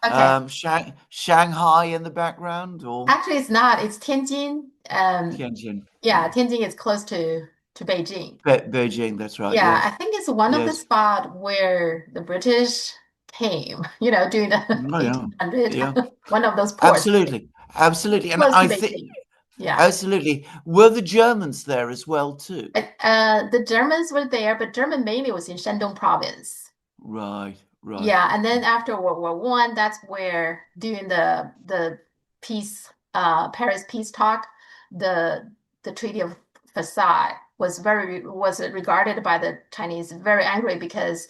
Okay. Shanghai in the background, or Actually, it's not. It's Tianjin. Tianjin? Yeah, Yeah, Tianjin is close to Beijing. Beijing. That's right. Yeah, I Yes, think it's one of the yes. spot where the British came, during the Oh, yeah, 1800, yeah. one of those ports, Absolutely, absolutely. And close to I think Beijing. Yeah. absolutely were the Germans there as well too. The Germans were there, but German mainly was in Shandong province. Right, right. Yeah, and then after World War One, that's where during the peace, Paris peace talk, the the Treaty of Versailles was regarded by the Chinese very angry because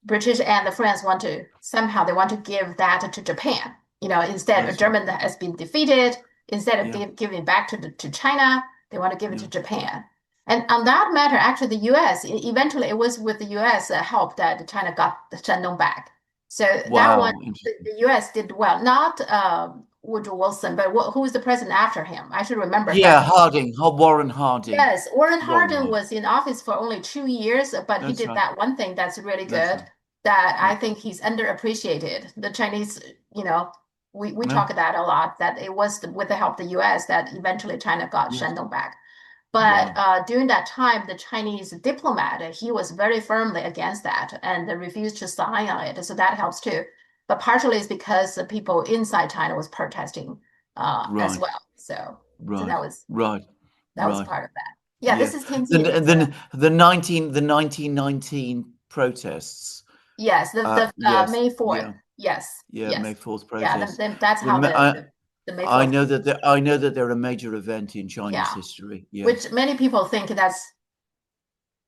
British and the France they want to give that to Japan. Instead, That's right. Germany has been defeated. Instead of Yeah, giving back to China, they want to give it yeah. to Japan. And on that matter, actually, the U.S. eventually it was with the U.S. Help that China got the Shandong back. So that one, Wow, interesting. the U.S. did well. Not Woodrow Wilson, but who was the president after him? I should remember Yeah, that. Harding, Warren Harding, Yes, Warren Warren Harding Harding. was in office for only 2 years, but he That's did right. that one thing that's really That's good right. that Yeah, I think he's underappreciated. The Chinese, we yeah, talk about a lot that it was with the help of the US that eventually China got yes. Shandong back. But Wow. during that time, the Chinese diplomat, he was very firmly against that and refused to sign on it. So that helps too. But partially it's because the people inside China was protesting as Right, well. So right, that was right, that was right. part of that. Yeah, Yeah. this is Tianjin. The It's the the 1919 protests. yes, the Yes. May 4th. Yeah. Yes, Yeah. May yes. 4th Yeah, protests. that's how Rem- I the May I 4th. know that I know that they're a major event in Chinese Yeah, history. Yes. which many people think that's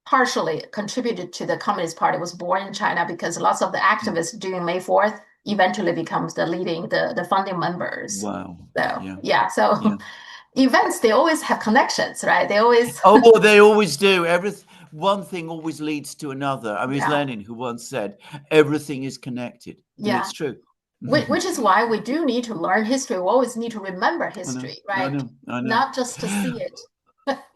partially contributed to the Communist Party was born in China because lots of the Mm. activists during May 4th eventually becomes the founding members. Wow. So Yeah. yeah, so Yeah. events they always have connections, right? They always Oh, they always do. One thing always leads to another. I mean, it's yeah, Lenin who once said, "Everything is connected," and yeah. it's true. Which is why we do need to learn history. We always need to remember I know. history, I right? know. I know. Not just to see it.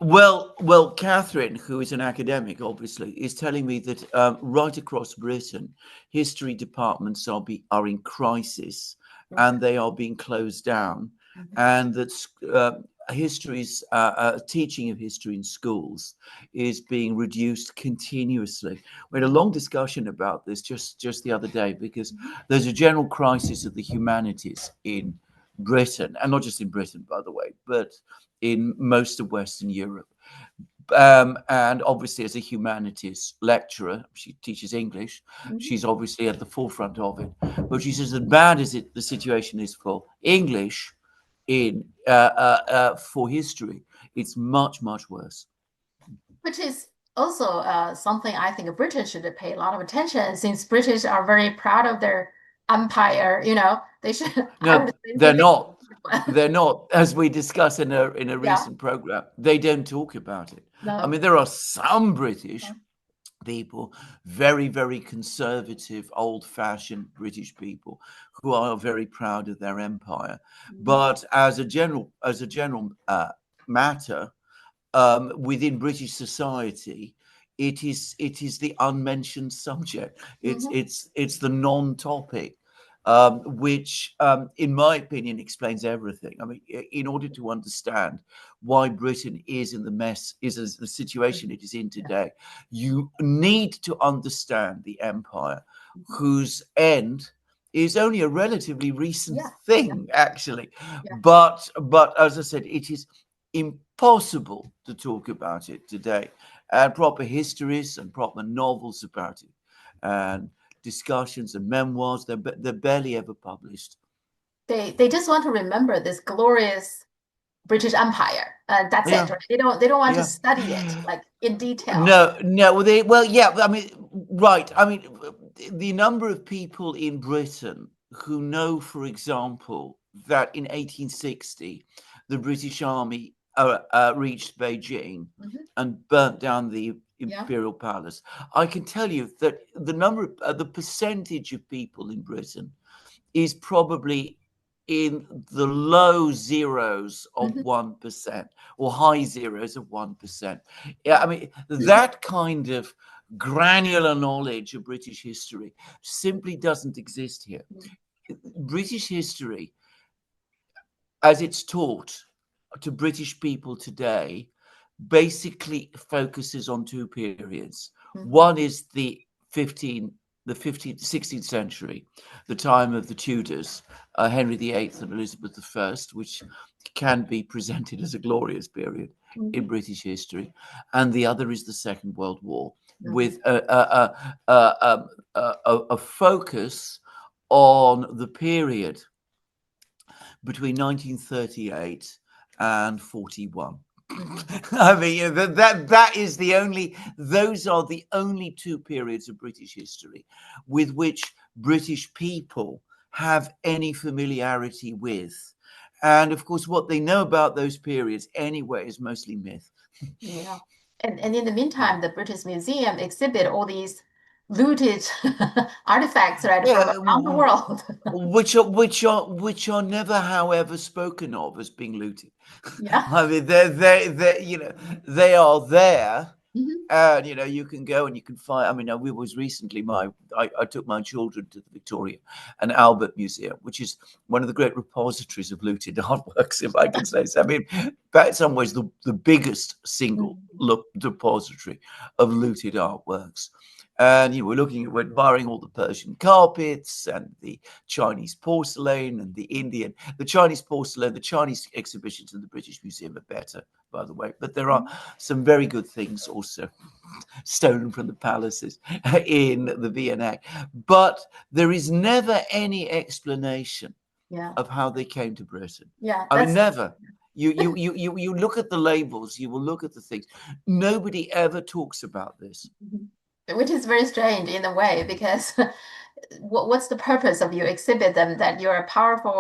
Well, Catherine, who is an academic, obviously, is telling me that right across Britain, history departments are in crisis, Okay. and they are being closed down, Mhm. and that history's teaching of history in schools is being reduced continuously. We had a long discussion about this just the other day because Mhm. there's a general crisis of the humanities in Britain, and not just in Britain, by the way, but in most of Western Europe. And obviously, as a humanities lecturer, she teaches English. Mhm. She's obviously at the forefront of it. But she says, as bad as the situation is for English, in for history, it's much worse. Which is also something I think British should pay a lot of attention since British are very proud of their empire. They should. I No, would think they're they not. should. They're not. As we discussed in a Yeah. recent program, they don't talk about it. I No. mean, there are some British people, very conservative, old-fashioned British people, who are very proud of their empire. Mhm. But as a general matter, within British society, it is the unmentioned subject. It's Mhm. it's it's the non-topic, which, in my opinion, explains everything. I mean, in order to understand why Britain is in the mess, is as the situation it is in Yeah. today, you need to understand the empire, Mhm. whose end is only a relatively recent Yeah. Yeah. thing, actually. Yeah. But as I said, it is impossible to talk about it today. And proper histories and proper novels about it, and discussions and memoirs, they're barely ever published. They just want to remember this glorious British Empire, and that's it. Yeah, Right? They don't want to yeah. study it like in detail. No, no. Yeah. I mean, right. I mean, the number of people in Britain who know, for example, that in 1860 the British Army reached Beijing Mhm. and burnt down the Yeah. Imperial Palace. I can tell you that the percentage of people in Britain is probably in the low zeros of Mhm. 1% or high zeros of 1%. Yeah, Yeah. I mean, that kind of granular knowledge of British history simply doesn't exist here. British history, as it's taught to British people today, basically focuses on two periods. Mhm. One is the 16th century, the time of the Tudors, Henry VIII and Elizabeth I, which can be presented as a glorious period in Mhm. British history. And the other is the Second World War, Mhm. with a focus on the period between 1938 and 41. Mhm. I mean, that is the only; those are the only two periods of British history with which British people have any familiarity with. And of course, what they know about those periods anyway is mostly myth. Yeah. And in the Yeah. meantime, the British Museum exhibit all these looted artifacts, right, from Yeah, around the world. which are never, however, spoken of as being looted. Yeah. I mean, they are there, Mhm. and you can go and you can find. I mean, we was recently I took my children to the Victoria and Albert Museum, which is one of the great repositories of looted artworks, if I can say so. I mean, that in some ways the biggest single Mhm. look depository of looted artworks. And we're borrowing all the Persian carpets and the Chinese porcelain and the Chinese porcelain, the Chinese exhibitions in the British Museum are better, by the way. But there are some very good things also stolen from the palaces in the V&A. But there is never any explanation Yeah. of how they came to Britain. Yeah. I mean, That's never. You look at the labels, you will look at the things. Nobody ever talks about this. Mhm. Which is very strange in a way because what's the purpose of you exhibit them that you're a powerful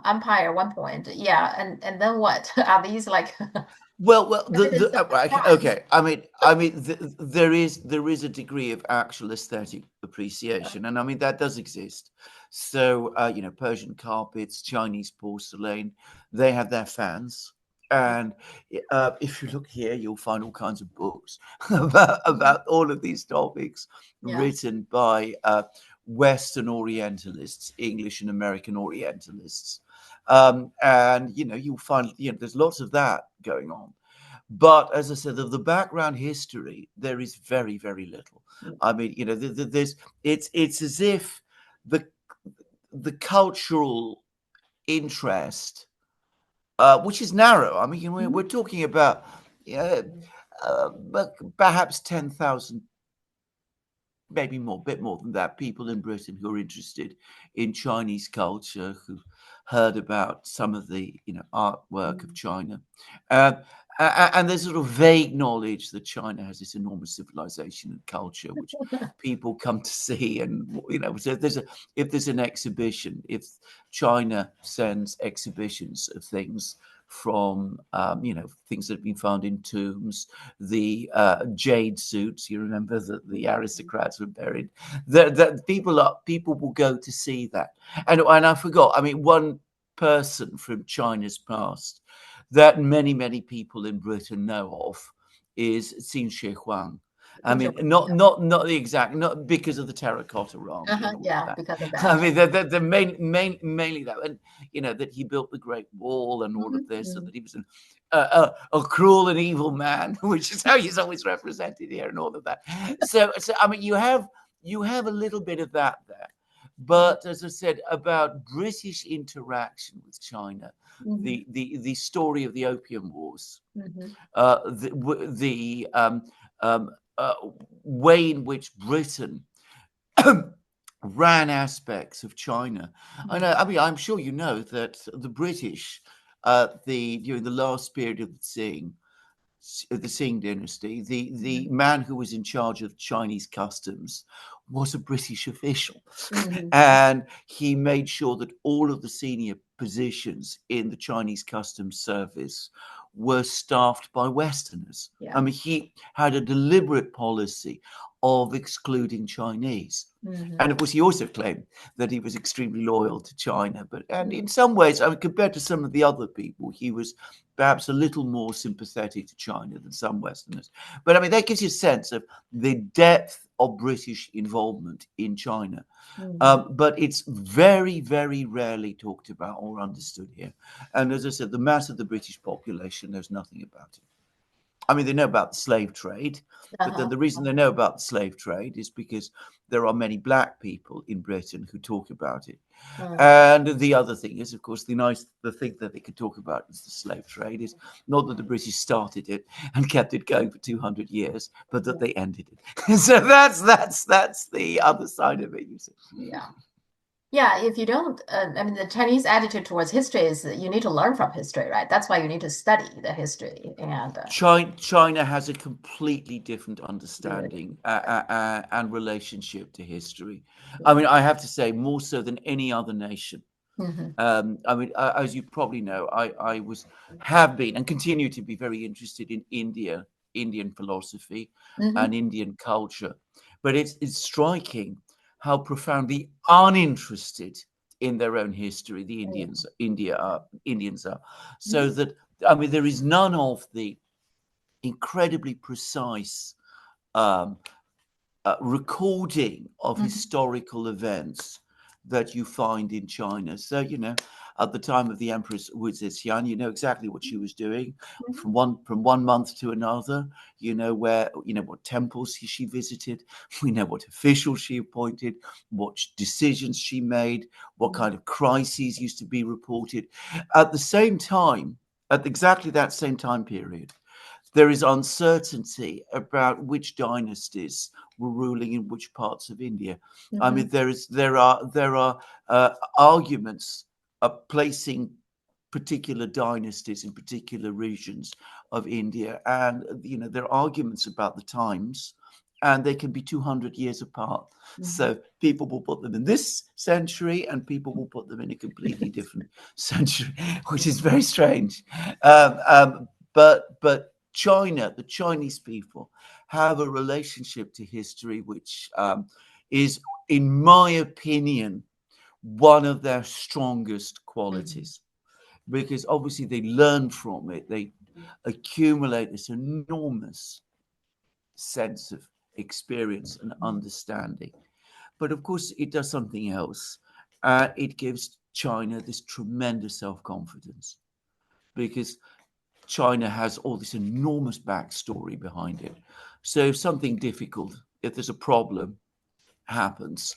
empire at one point? Yeah, and then what? Are these like Well, evidence of the crimes? okay. There is a degree of actual aesthetic Yeah. appreciation, and I mean that does exist. So, Persian carpets, Chinese porcelain, they have their fans, and if you look here, you'll find all kinds of books Mhm. about all of these topics Yeah. written by Western Orientalists, English and American Orientalists. And you'll find there's lots of that going on, but as I said, of the background history there is very, very little. I mean, there's it's as if the cultural interest, which is narrow. I mean, we're Mhm. talking about uh, perhaps 10,000, maybe more, a bit more than that, people in Britain who are interested in Chinese culture, who heard about some of the artwork of Mhm. China, and there's sort of vague knowledge that China has this enormous civilization and culture, which people come to see. And so if there's an exhibition, if China sends exhibitions of things from things that have been found in tombs, the jade suits. You remember that the aristocrats were buried. That people will go to see that. And I forgot. I mean, one person from China's past that many people in Britain know of is Xin Shi Huang. I Things are- mean, not the exact, not because of the terracotta army and all of Yeah, that. because of that. I Yeah. mean, the mainly that, and that he built the Great Wall and all of this, and Mhm. that he was a cruel and evil man, which is how he's always represented here, and all of that. So I mean, you have a little bit of that there, Mhm. but as I said about British interaction with China, Mhm. the story of the Opium Wars, Mhm. the um, uh, way in which Britain ran aspects of China. Mhm. I mean, I'm sure you know that the British, during the last period of the Qing dynasty, the Mhm. man who was in charge of Chinese customs was a British official, Mhm. and he made sure that all of the senior positions in the Chinese customs service were staffed by Westerners. I Yeah. mean, he had a deliberate policy of excluding Chinese. Mm-hmm. And of course, he also claimed that he was extremely loyal to China. And in some ways, I mean, compared to some of the other people, he was perhaps a little more sympathetic to China than some Westerners. But I mean, that gives you a sense of the depth of British involvement in China. But it's very, very rarely talked about or understood here. And as I said, the mass of the British population knows nothing about it. I mean, they know about the slave trade, but then Uh-huh. the reason they know about the slave trade is because there are many black people in Britain who talk about it. And the other thing is, of course, the thing that they could talk about is the slave trade is not that the British started it and kept it going for 200 years, but that they ended it. So that's the other side of it, you see. Yeah. Yeah, if you don't, I mean, the Chinese attitude towards history is that you need to learn from history, right? That's why you need to study the history and China has a completely different yeah, understanding and relationship to history. I mean, I have to say, more so than any other nation. hmm I mean, as you probably know, I have been and continue to be very interested in Indian philosophy and hmm Indian culture. But it's striking how profoundly uninterested in their own history the Indians are. So hmm that, I mean, there is none of the incredibly precise um, recording of hmm historical events that you find in China. So, at the time of the Empress Wu Zetian, you know exactly what she was doing from one month to another. You know what temples she visited. We know what officials she appointed, what decisions she made, what kind of crises used to be reported. At the same time, at exactly that same time period, there is uncertainty about which dynasties were ruling in which parts of India. I hmm mean, there are arguments of placing particular dynasties in particular regions of India, and there are arguments about the times, and they can be 200 years apart. hmm So people will put them in this century, and people will put them in a completely different century, which is very strange. But China, the Chinese people, have a relationship to history which is, in my opinion, one of their strongest hmm qualities, because obviously they learn from it. They accumulate this enormous sense of experience and understanding. But of course, it does something else. It gives China this tremendous self confidence because China has all this enormous backstory behind it. So if something difficult, if there's a problem happens,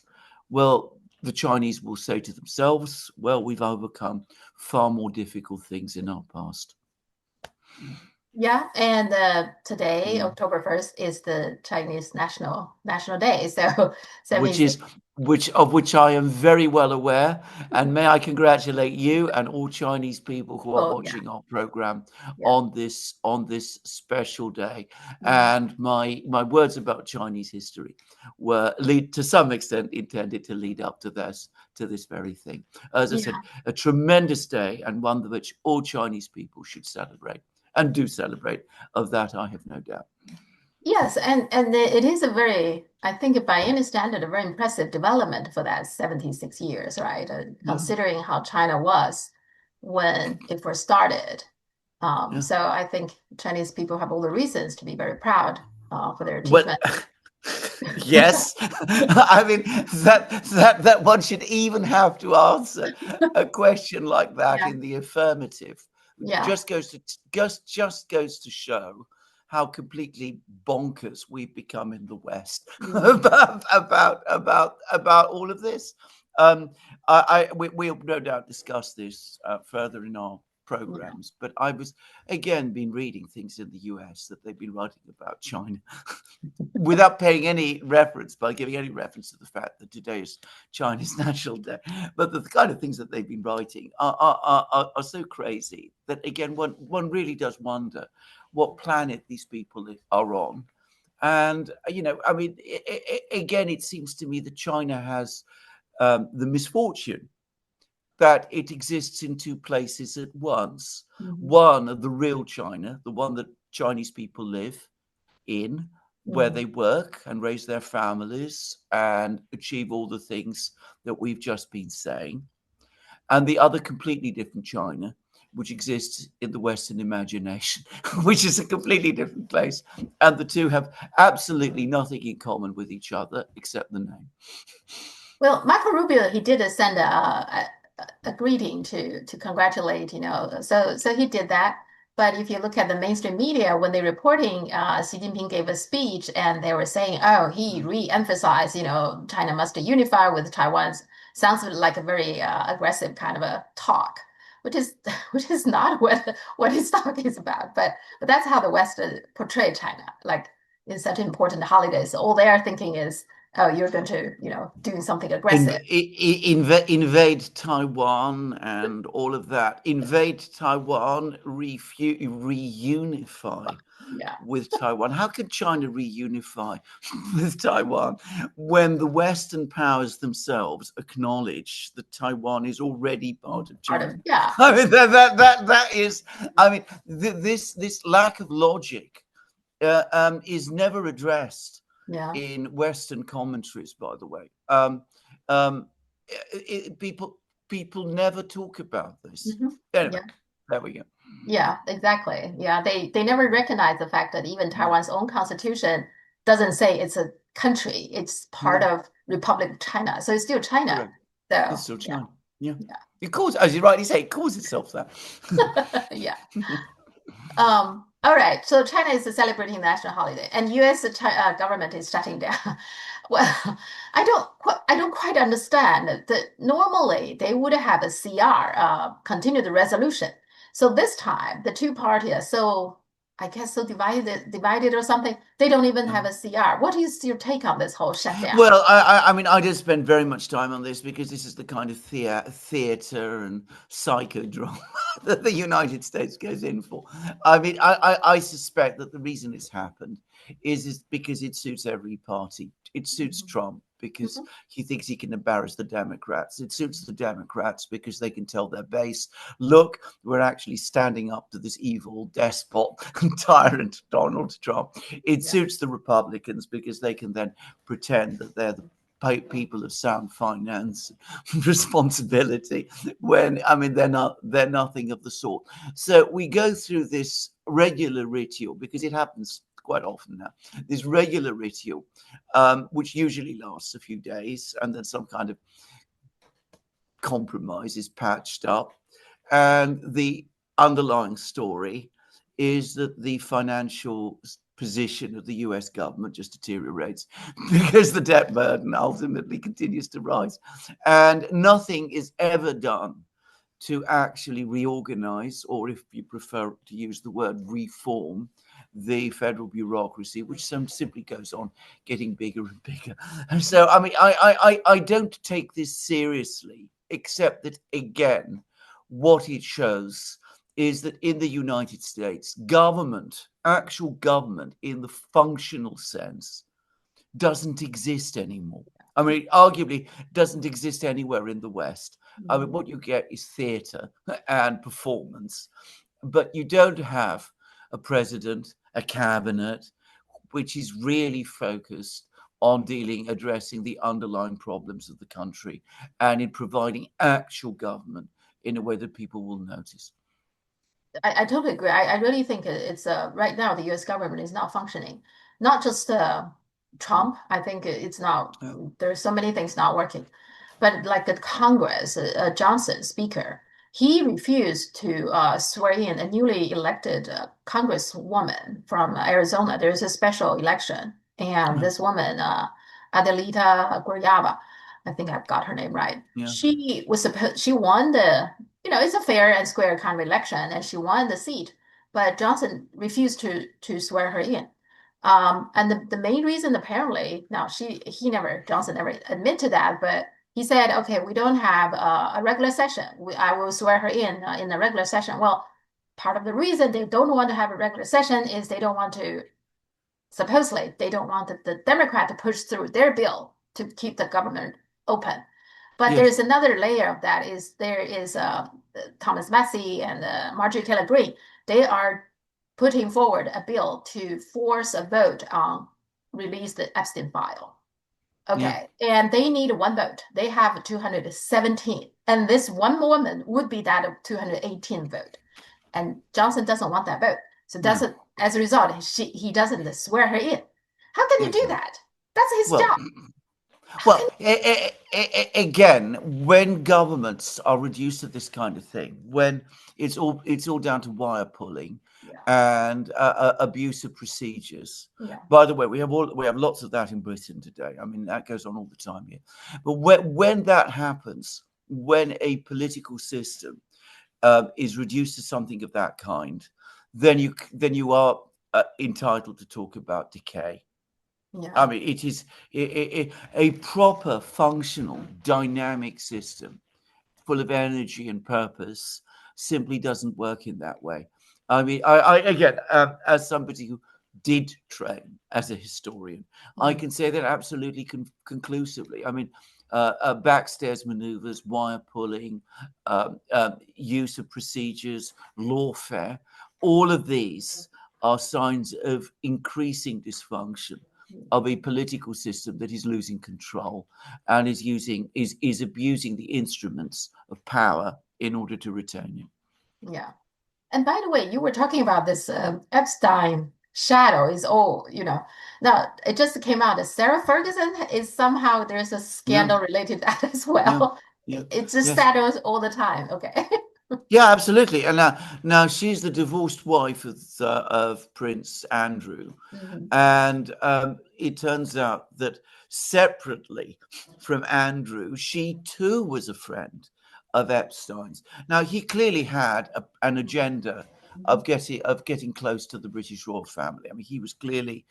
well, the Chinese will say to themselves, well, we've overcome far more difficult things in our past. Yeah, and today, Mm. October 1st, is the Chinese National Day. So it Which means is which I am very well aware, and may I congratulate you and all Chinese people who are oh yeah, watching our program yeah. on this special day. Mhm. And my words about Chinese history were lead to some extent intended to lead up to this very thing. As I Yeah. said, a tremendous day and one which all Chinese people should celebrate and do celebrate. Of that, I have no doubt. Yes, and it is a very, I think by any standard, a very impressive development for that 76 years, right? Yeah, Considering how China was when it first started. yeah. So I think Chinese people have all the reasons to be very proud for their Well, achievement. yes. I mean that one should even have to answer a question like that Yeah, in the affirmative. yeah, Just goes to show how completely bonkers we've become in the West mhm, about all of this. We'll no doubt discuss this further in our yeah, programs, but I was again been reading things in the US that they've been writing about China without paying any reference, by giving any reference to the fact that today is Chinese National Day. But the kind of things that they've been writing are so crazy that, again, one really does wonder what planet these people are on. And, I mean, again, it seems to me that China has the misfortune that it exists in two places at once. mhm, One, the real China, the one that Chinese people live in, where they work and raise their families and achieve all the things that we've just been saying, and the other completely different China, which exists in the Western imagination, which is a completely different place. And the two have absolutely nothing in common with each other except the name. Well, Marco Rubio, he did send a greeting to congratulate, so he did that. But if you look at the mainstream media, when they're reporting Xi Jinping gave a speech and they were saying, oh, he re-emphasized, China must unify with Taiwan, sounds like a very aggressive kind of a talk, which is which is not what his talk is about. But that's how the West portrayed China, like in such important holidays. All they are thinking is, oh, you're going to, doing something aggressive. Invade Taiwan and all of that. Invade Taiwan, reunify Yeah, with Taiwan. How could China reunify with Taiwan when the Western powers themselves acknowledge that Taiwan is already part of part of, China? yeah, I mean, that is, I mean, this lack of logic is never addressed yeah. in Western commentaries, by the way. People never talk about this. Hmm. Anyway, Yeah, there we go. yeah, exactly. Yeah, they never recognize the fact that even Yeah, Taiwan's own constitution doesn't say it's a country, it's part no, of Republic of China. So it's still China. correct. It's So still yeah, China. Yeah. yeah, It calls, as you rightly say, it calls itself that. yeah. All right. So China is celebrating national holiday, and U.S. Government is shutting down. Well, I don't quite understand that. Normally, they would have a CR, continue the resolution. So this time, the two parties are so, I guess, so divided or something. They don't even have a CR. What is your take on this whole shutdown? Well, I mean, I didn't spend very much time on this because this is the kind of theater and psychodrama that the United States goes in for. I mean, I suspect that the reason it's happened is because it suits every party. It suits Mhm. Trump because Mhm. he thinks he can embarrass the Democrats. It suits the Democrats because they can tell their base, look, we're actually standing up to this evil despot and tyrant, Donald Trump. It Yeah. suits the Republicans because they can then pretend that they're the people of sound finance responsibility when I mean they're nothing of the sort. So we go through this regular ritual because it happens quite often now. This regular ritual, which usually lasts a few days, and then some kind of compromise is patched up, and the underlying story is that the financial position of the US government just deteriorates because the debt burden ultimately continues to rise. And nothing is ever done to actually reorganize, or if you prefer to use the word reform, the federal bureaucracy, which simply goes on getting bigger and bigger. And so, I mean, I don't take this seriously, except that, again, what it shows is that in the United States, government, actual government in the functional sense, doesn't exist anymore. I mean, it arguably doesn't exist anywhere in the West. I mean, Mhm. what you get is theatre and performance, but you don't have a president, a cabinet, which is really focused on addressing the underlying problems of the country and in providing actual government in a way that people will notice. I totally agree. I really think it's right now the U.S. government is not functioning. Not just Trump. I think it's not. Yeah. There's so many things not working, but like the Congress, Johnson, Speaker, he refused to swear in a newly elected Congresswoman from Arizona. There's a special election, and Yeah. this woman, Adelita Guryaba, I think I've got her name right. Yeah. She won it's a fair and square kind of election, and she won the seat. But Johnson refused to swear her in. And the main reason, apparently, now Johnson never admitted to that, but he said, okay, we don't have a regular session. I will swear her in the regular session. Well, part of the reason they don't want to have a regular session is they don't want to, supposedly, they don't want the Democrat to push through their bill to keep the government open. But Yes. there's another layer of that is there is Thomas Massie and Marjorie Taylor Greene. They are putting forward a bill to force a vote on release the Epstein file. Yeah. Okay, and they need one vote. They have 217, and this one woman would be that of 218 vote. And Johnson doesn't want that vote, so No. doesn't. As a result, he doesn't swear her in. How can you do Exactly. that? That's his Well, job. How can Well, again, when governments are reduced to this kind of thing, when it's all down to wire pulling yeah, and abusive procedures. yeah, By the way, we have lots of that in Britain today. I mean, that goes on all the time here. But when that happens, when a political system is reduced to something of that kind, then you are entitled to talk about decay. I yeah, mean, it is a proper, functional, dynamic system full of energy and purpose simply doesn't work in that way. I mean, I again, as somebody who did train as a historian, I mm, can say that absolutely conclusively. I mean, backstairs maneuvers, wire pulling, use of procedures, lawfare, all of these are signs of increasing dysfunction of a political system that is losing control and is abusing the instruments of power in order to retain it. yeah. And by the way, you were talking about this Epstein shadow is all, Now, it just came out that Sarah Ferguson is somehow there's a Yeah, scandal related to that as yeah, well. yeah, It just yes. shadows all the time. Okay. Yeah, absolutely. And now she's the divorced wife of Prince Andrew, Mhm. and it turns out that separately from Andrew, she too was a friend of Epstein's. Now he clearly had an agenda Mhm. of getting close to the British royal family. I mean, he was clearly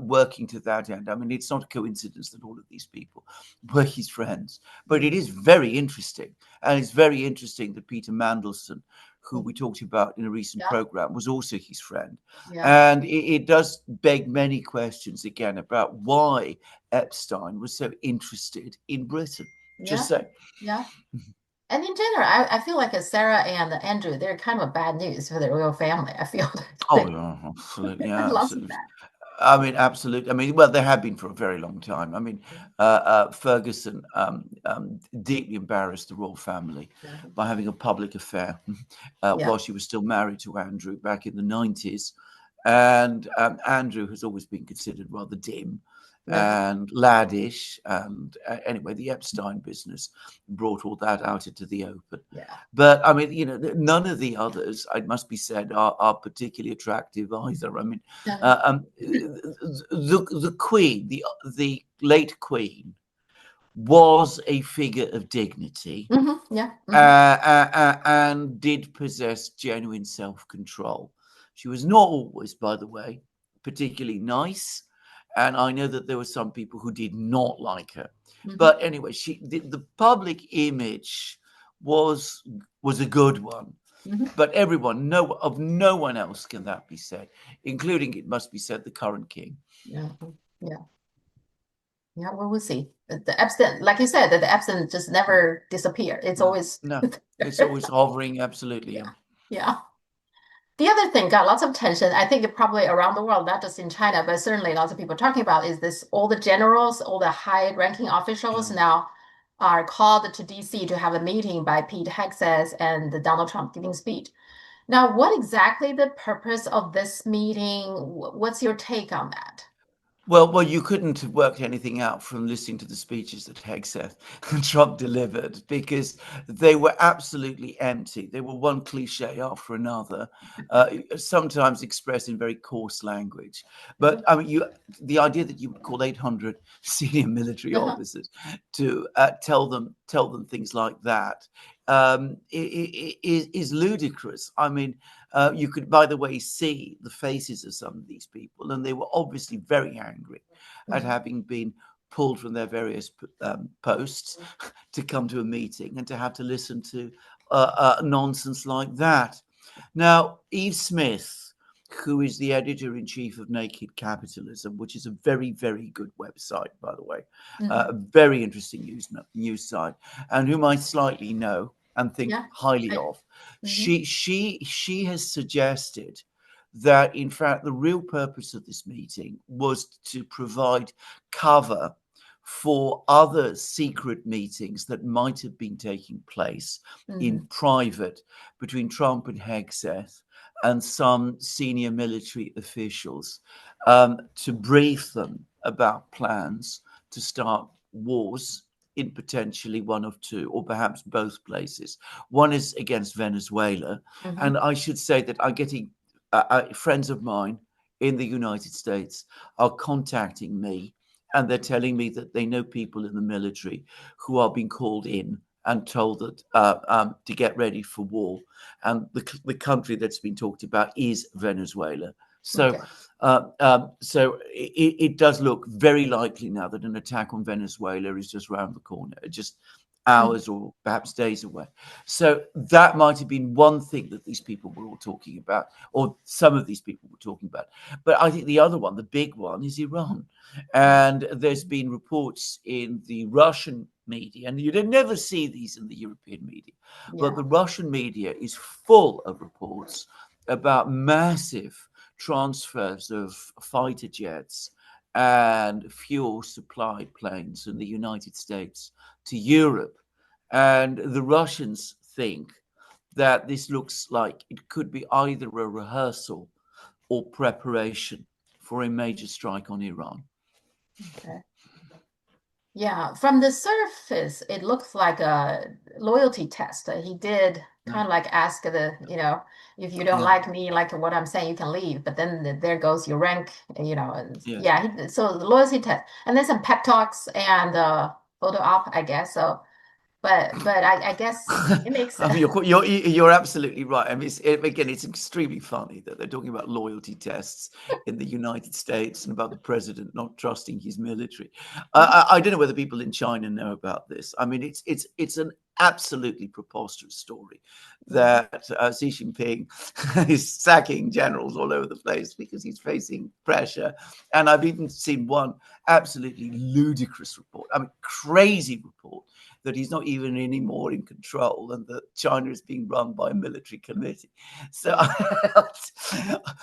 working to that end. I mean, it's not a coincidence that all of these people were his friends, but it Mhm. is very interesting. And it's very interesting that Peter Mandelson, who we Mhm. talked about in a recent Yeah, program, was also his friend. yeah, And it does beg many questions again about why Epstein was so interested in Britain. Just yeah, say, yeah. And in general, I feel like Sarah and Andrew, they're kind of bad news for the royal family. I feel oh, they yeah, absolutely. Yeah, lots of absolutely. that. I mean, absolutely. I mean, well, they have been for a very long time. I mean, Ferguson deeply embarrassed the royal family Yeah, by having a public affair yeah, while she was still married to Andrew back in the 90s. And Andrew has always been considered rather dim yeah, and laddish. And anyway, the Epstein business brought all that out into the open. yeah. But I mean, none of the others, it must be said, are particularly attractive either. I mean, Yeah. the Queen, the late Queen, was a figure of dignity Yeah. Hmm. and did possess genuine self-control. She was not always, by the way, particularly nice, and I know that there were some people who did not like her. Hmm. But anyway, the public image was was a good one. Hmm. But no one else can that be said, including, it must be said, the current king. Yeah. Yeah. Yeah. Well, we'll see. The Epstein, like you said, that the Epstein just never disappear. It's No, always no, it's always hovering. Absolutely, yeah. yeah. Yeah. The other thing got lots of attention, I think probably around the world, not just in China, but certainly lots of people talking about is this all the generals, all the high-ranking officials Yeah. now are called to DC to have a meeting by Pete Hegseth and the Donald Trump giving speech. Now, what exactly the purpose of this meeting? What's your take on that? Well, you couldn't have worked anything out from listening to the speeches that Hegseth and Trump delivered, because they were absolutely empty. They were one cliche after another, sometimes expressed in very coarse language. But I mean, the idea that you would call 800 senior military Uh-huh. officers to tell them things like that is ludicrous. I mean, you could, by the way, see the faces of some of these people, and they were obviously very angry at Mhm. having been pulled from their various posts to come to a meeting and to have to listen to nonsense like that. Now, Eve Smith, who is the editor in chief of Naked Capitalism, which is a very, very good website, by the way, Mhm. a very interesting news site, and whom I slightly know and think Yeah. highly I, of. mhm. She has suggested that, in fact, the real purpose of this meeting was to provide cover for other secret meetings that might have been taking place in private between Trump and Hegseth and some senior military officials, to brief them about plans to start wars in potentially one of two or perhaps both places. One is against Venezuela. And I should say that I'm getting friends of mine in the United States are contacting me, and they're telling me that they know people in the military who are being called in and told that to get ready for war. And the country that's been talked about is Venezuela. So, it does look very likely now that an attack on Venezuela is just around the corner, just hours or perhaps days away. So that might have been one thing that these people were all talking about, or some of these people were talking about. But I think the other one, the big one, is Iran. And there's been reports in the Russian media, and you'd never see these in the European media, but the Russian media is full of reports about massive transfers of fighter jets and fuel supply planes in the United States to Europe. And the Russians think that this looks like it could be either a rehearsal or preparation for a major strike on Iran. Okay. Yeah, from the surface, it looks like a loyalty test. He did kind of like ask if you don't like me, like what I'm saying, you can leave. But then there goes your rank, so the loyalty test. And then some pep talks and photo op, I guess. So, but I guess it makes I mean, you're absolutely right. I mean, it's extremely funny that they're talking about loyalty tests in the United States and about the president not trusting his military. I don't know whether people in China know about this. I mean, it's an absolutely preposterous story that Xi Jinping is sacking generals all over the place because he's facing pressure. And I've even seen one absolutely ludicrous report, I mean, crazy report, that he's not even anymore in control and that China is being run by a military committee. So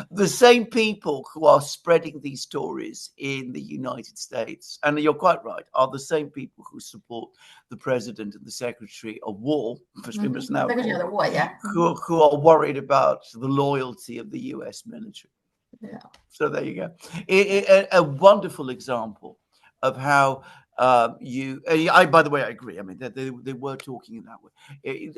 the same people who are spreading these stories in the United States, and you're quite right, are the same people who support the president and the secretary of war, which we must now call, who are worried about the loyalty of the US military. Yeah. So there you go. A wonderful example of how by the way, I agree. I mean, they were talking in that way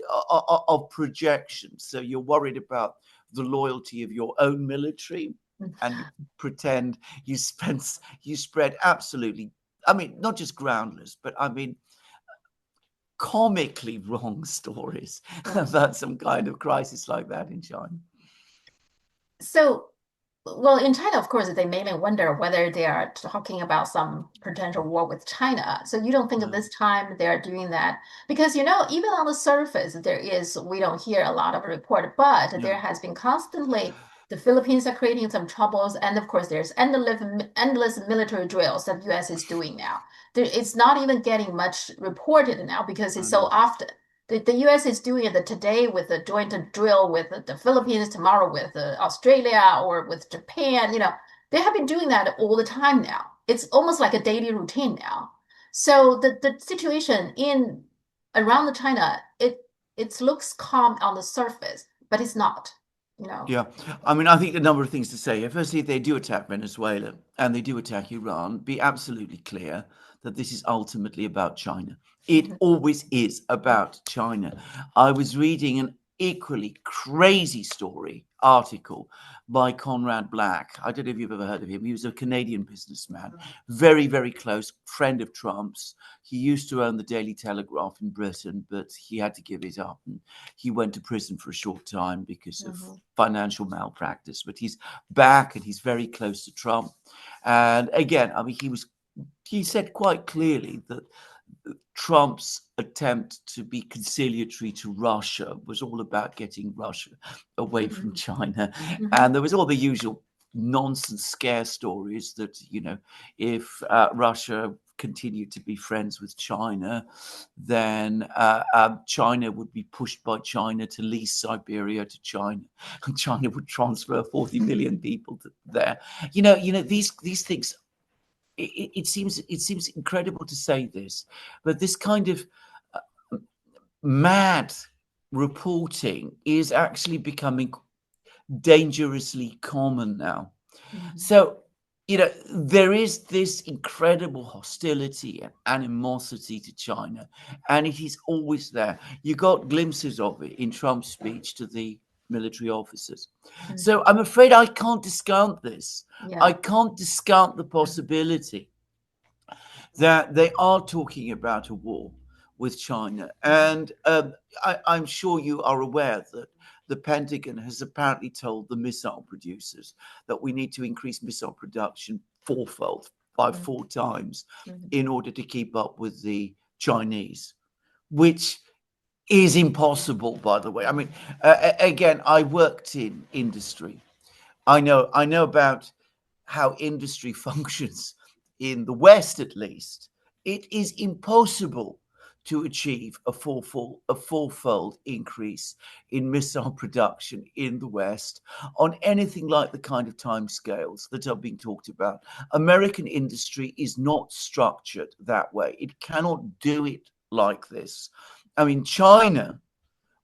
of projection. So you're worried about the loyalty of your own military, and you pretend you spread absolutely, I mean, not just groundless, but I mean, comically wrong stories about some kind of crisis like that in China. So, well, in China, of course, they mainly wonder whether they are talking about some potential war with China. So you don't think of this time they're doing that? Because, even on the surface, we don't hear a lot of report, but there has been constantly, the Philippines are creating some troubles. And of course, there's endless military drills that US is doing now. It's not even getting much reported now because it's so often. The US is doing it today with a joint drill with the Philippines, tomorrow with Australia or with Japan. They have been doing that all the time now. It's almost like a daily routine now. So the situation in around China, it looks calm on the surface, but it's not. Yeah, I mean, I think a number of things to say. Firstly, if they do attack Venezuela and they do attack Iran, be absolutely clear that this is ultimately about China. It always is about China. I was reading an equally crazy article by Conrad Black. I don't know if you've ever heard of him. He was a Canadian businessman, very, very close friend of Trump's. He used to own the Daily Telegraph in Britain, but he had to give it up. And he went to prison for a short time because of financial malpractice. But he's back and he's very close to Trump. And again, I mean, he said quite clearly that Trump's attempt to be conciliatory to Russia was all about getting Russia away from China. And there was all the usual nonsense scare stories that, if Russia continued to be friends with China, then China would be pushed by China to lease Siberia to China, and China would transfer 40 million people there. These things. It seems incredible to say this, but this kind of mad reporting is actually becoming dangerously common now. Mhm. So, there is this incredible hostility and animosity to China, and it is always there. You got glimpses of it in Trump's speech to the military officers. So Mhm. I'm afraid I can't discount this. I Yeah. can't discount the possibility that they are talking about a war with China. Mhm. And I'm sure you are aware that the Pentagon has apparently told the missile producers that we need to increase missile production fourfold, by Mhm. 4 times, Mhm. in order to keep up with the Chinese, which is impossible, by the way. I mean, again, I worked in industry. I know about how industry functions in the West, at least. It is impossible to achieve a fourfold increase in missile production in the West on anything like the kind of timescales that are being talked about. American industry is not structured that way. It cannot do it like this. I mean, China,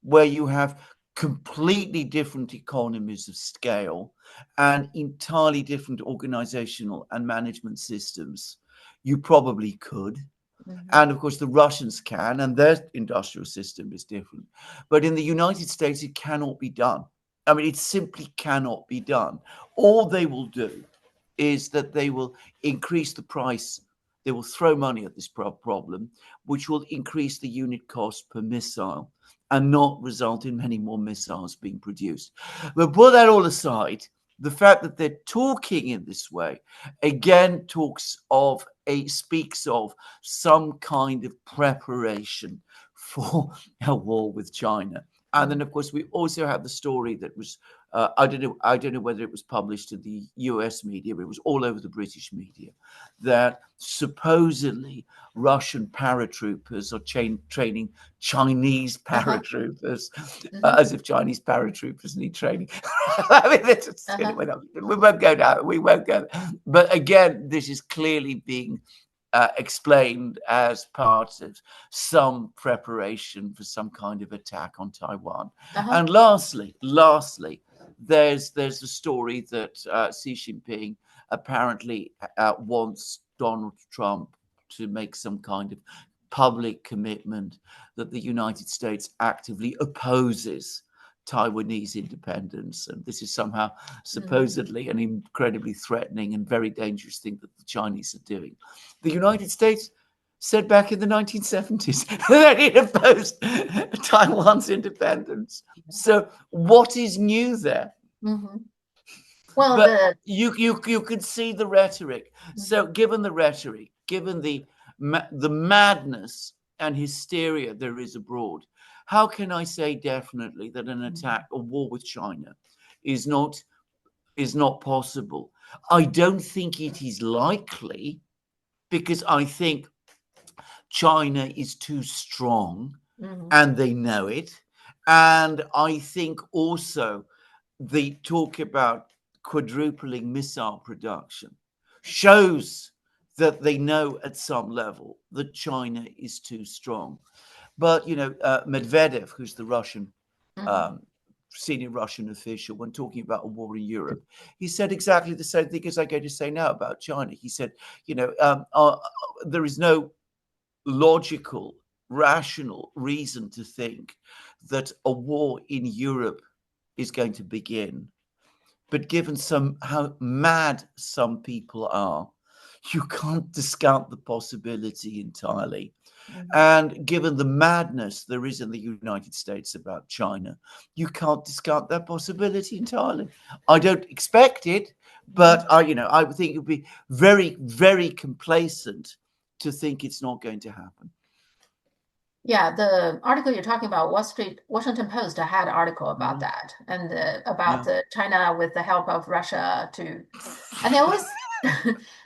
where you have completely different economies of scale and entirely different organizational and management systems, you probably could. Mhm. And of course, the Russians can, and their industrial system is different. But in the United States, it cannot be done. I mean, it simply cannot be done. All they will do is that they will increase the price. They will throw money at this problem, which will increase the unit cost per missile and not result in many more missiles being produced. But put that all aside, the fact that they're talking in this way again speaks of some kind of preparation for a war with China. And then, Mhm. of course, we also have the story that was I don't know whether it was published in the U.S. media, but it was all over the British media, that supposedly Russian paratroopers are training Chinese Uh-huh. paratroopers, Mhm. as if Chinese paratroopers need training. I mean, Uh-huh. we won't go down. We won't go. But again, this is clearly being explained as part of some preparation for some kind of attack on Taiwan. Uh-huh. And lastly, there's a story that Xi Jinping apparently wants Donald Trump to make some kind of public commitment that the United States actively opposes Taiwanese independence. And this is somehow Mhm. supposedly an incredibly threatening and very dangerous thing that the Chinese are doing. The United States said back in the 1970s that it opposed Taiwan's independence. So what is new there? Mhm. Well, But the you could see the rhetoric. So Mhm. given the rhetoric, given the madness and hysteria there is abroad, how can I say definitely that an Mhm. attack, a war with China, is not possible? I don't think it is likely, because I think China is too strong Mhm. and they know it. And I think also the talk about quadrupling missile production shows that they know at some level that China is too strong. But, Medvedev, who's the Russian Mhm. um, senior Russian official, when talking about a war in Europe, he said exactly the same thing as I'm going to say now about China. He said, there is no logical, rational reason to think that a war in Europe is going to begin. But given how mad some people are, you can't discount the possibility entirely. Mhm. And given the madness there is in the United States about China, you can't discount that possibility entirely. I don't expect it, Mhm. but I would think it would be very, very complacent to think it's not going to happen. Yeah, the article you're talking about, Washington Post had an article about Yeah, that, and about yeah, China with the help of Russia to, and they always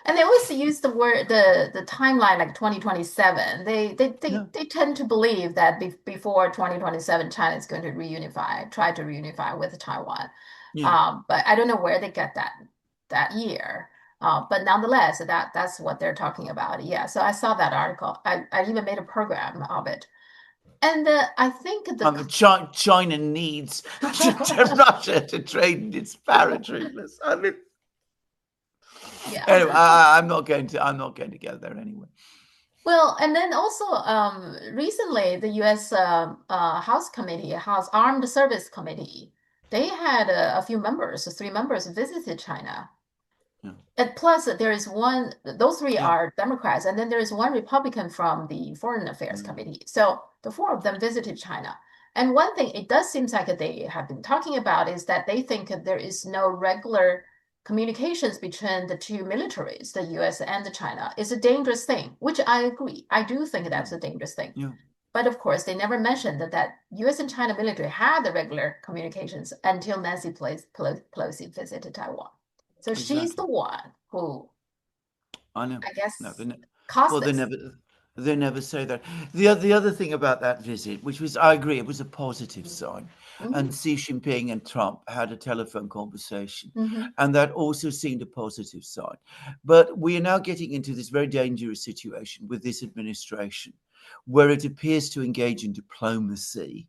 and they always use the word the timeline like 2027. yeah, They tend to believe that before 2027, China is going to try to reunify with Taiwan. yeah. But I don't know where they get that year. But nonetheless, that's what they're talking about. Yeah, so I saw that article. I even made a program of it. And I think I mean, China needs Russia to trade in its paratroopers. I mean, yeah. anyway, I'm not going to go there anyway. Well, and then also recently the U.S. House Armed Service Committee, they had a few members, 3 members visited China. Yeah, And plus, there is one, those three yeah, are Democrats, and then there is one Republican from the Foreign Affairs yeah, Committee. So the four of them visited China. And one thing it does seem like that they have been talking about is that they think that there is no regular communications between the two militaries, the US and the China, is a dangerous thing, which I agree. I do think yeah, that's a dangerous thing. yeah. But of course, they never mentioned that US and China military had the regular communications until Nancy Pelosi visited Taiwan. So she's the Exactly. one who, I know. I No, guess, caused well, this. they never say that. The other thing about that visit, which was, I agree, it was a positive sign, Hmm. and Xi Jinping and Trump had a telephone conversation, Hmm. and that also seemed a positive sign. But we are now getting into this very dangerous situation with this administration, where it appears to engage in diplomacy,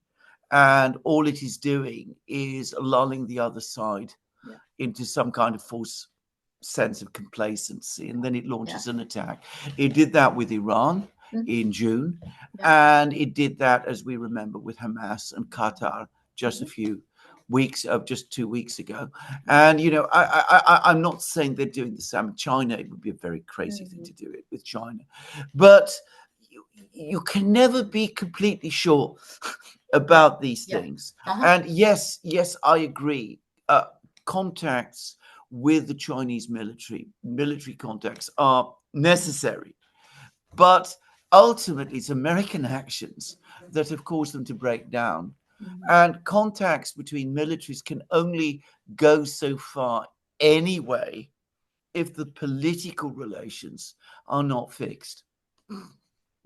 and all it is doing is lulling the other side Yeah, into some kind of false sense of complacency, and then it yeah, launches an attack. It did that with Iran hmm, in June, yeah, and it did that, as we remember, with Hamas and Qatar just a hmm, few weeks of just 2 weeks ago. yeah, And I'm not saying they're doing the same. China, it would be a very crazy thing hmm, to do it with China, but you can never be completely sure about these yeah. things. Uh-huh. And yes, I agree. Contacts with the Chinese military contacts are necessary, but ultimately it's American actions that have caused them to break down. Hmm. And contacts between militaries can only go so far anyway if the political relations are not fixed.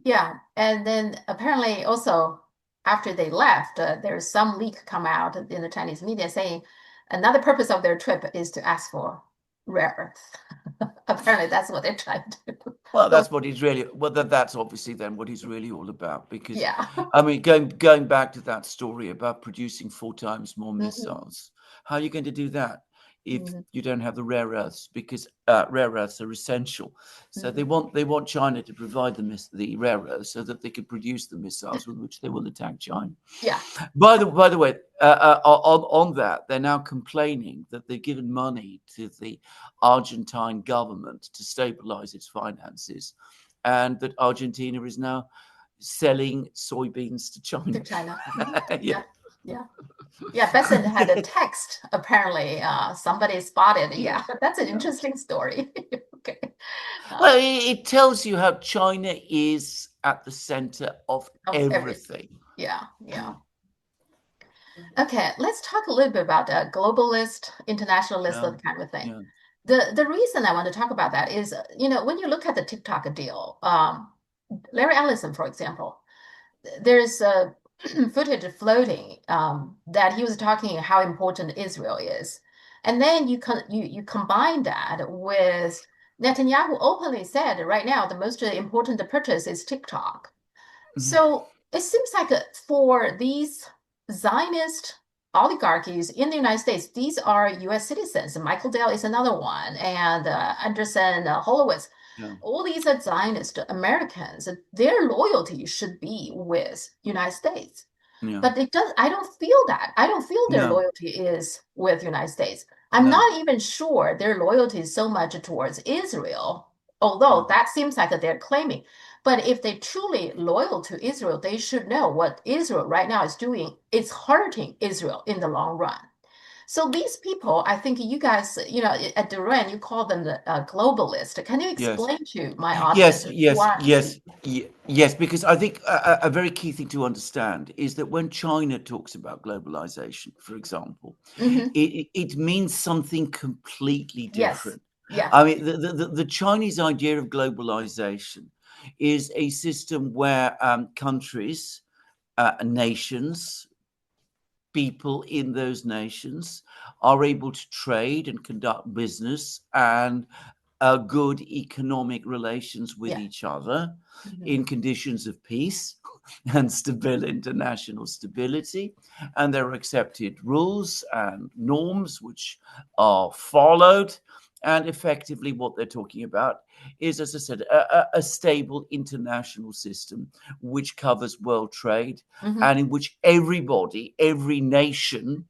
Yeah, and then apparently also after they left, there's some leak come out in the Chinese media saying another purpose of their trip is to ask for rare earth. Apparently, that's what they're trying to do. Well, So, that's what he's really. Well, that's obviously then what he's really all about. Because, yeah. I mean, going back to that story about producing 4 times more Hmm. missiles, how are you going to do that if Hmm. you don't have the rare earths? Because rare earths are essential. So they Hmm. want China to provide the rare earths so that they can produce the missiles with which they will attack China. Yeah. By the way, on that, they're now complaining that they've given money to the Argentine government to stabilize its finances, and that Argentina is now selling soybeans to To China. China. Hmm. Yeah, Yeah. Yeah. Yeah. Besson had a text, apparently. Somebody spotted. yeah, Yeah. That's an yeah. interesting story. Okay. Well, Uh, it tells you how China is at the center of of everything. everything. Yeah. Yeah. Okay, let's talk a little bit about globalist, internationalist, Yeah, that kind of thing. yeah. The reason I want to talk about that is, when you look at the TikTok deal, Larry Ellison, for example, there's footage floating that he was talking how important Israel is, and then you combine that with Netanyahu openly said right now the most important purchase is TikTok. Mhm. So it seems like for these Zionist oligarchies in the United States, these are US citizens. Michael Dell is another one, and Anderson Holowitz. Yeah, All these are Zionist Americans. Their loyalty should be with United States. yeah. But it does, I don't feel that. I don't feel their No, loyalty is with United States. I'm no, not even sure their loyalty is so much towards Israel, although no, that seems like they're claiming. But if they're truly loyal to Israel, they should know what Israel right now is doing. It's hurting Israel in the long run. So these people, I think you guys, at Duran, you call them the globalist. Can you Yes. explain to my Yes, audience who yes, are these yes, people? yes, because I think a very key thing to understand is that when China talks about globalization, for example, Hmm. it means something completely Yes. different. Yeah. I mean, the Chinese idea of globalization is a system where countries, nations, people in those nations are able to trade and conduct business and good economic relations with Yeah. each other Hmm. in conditions of peace and stability, international stability, and there are accepted rules and norms which are followed. And effectively, what they're talking about is, as I said, a stable international system which covers world trade Hmm. and in which everybody, every nation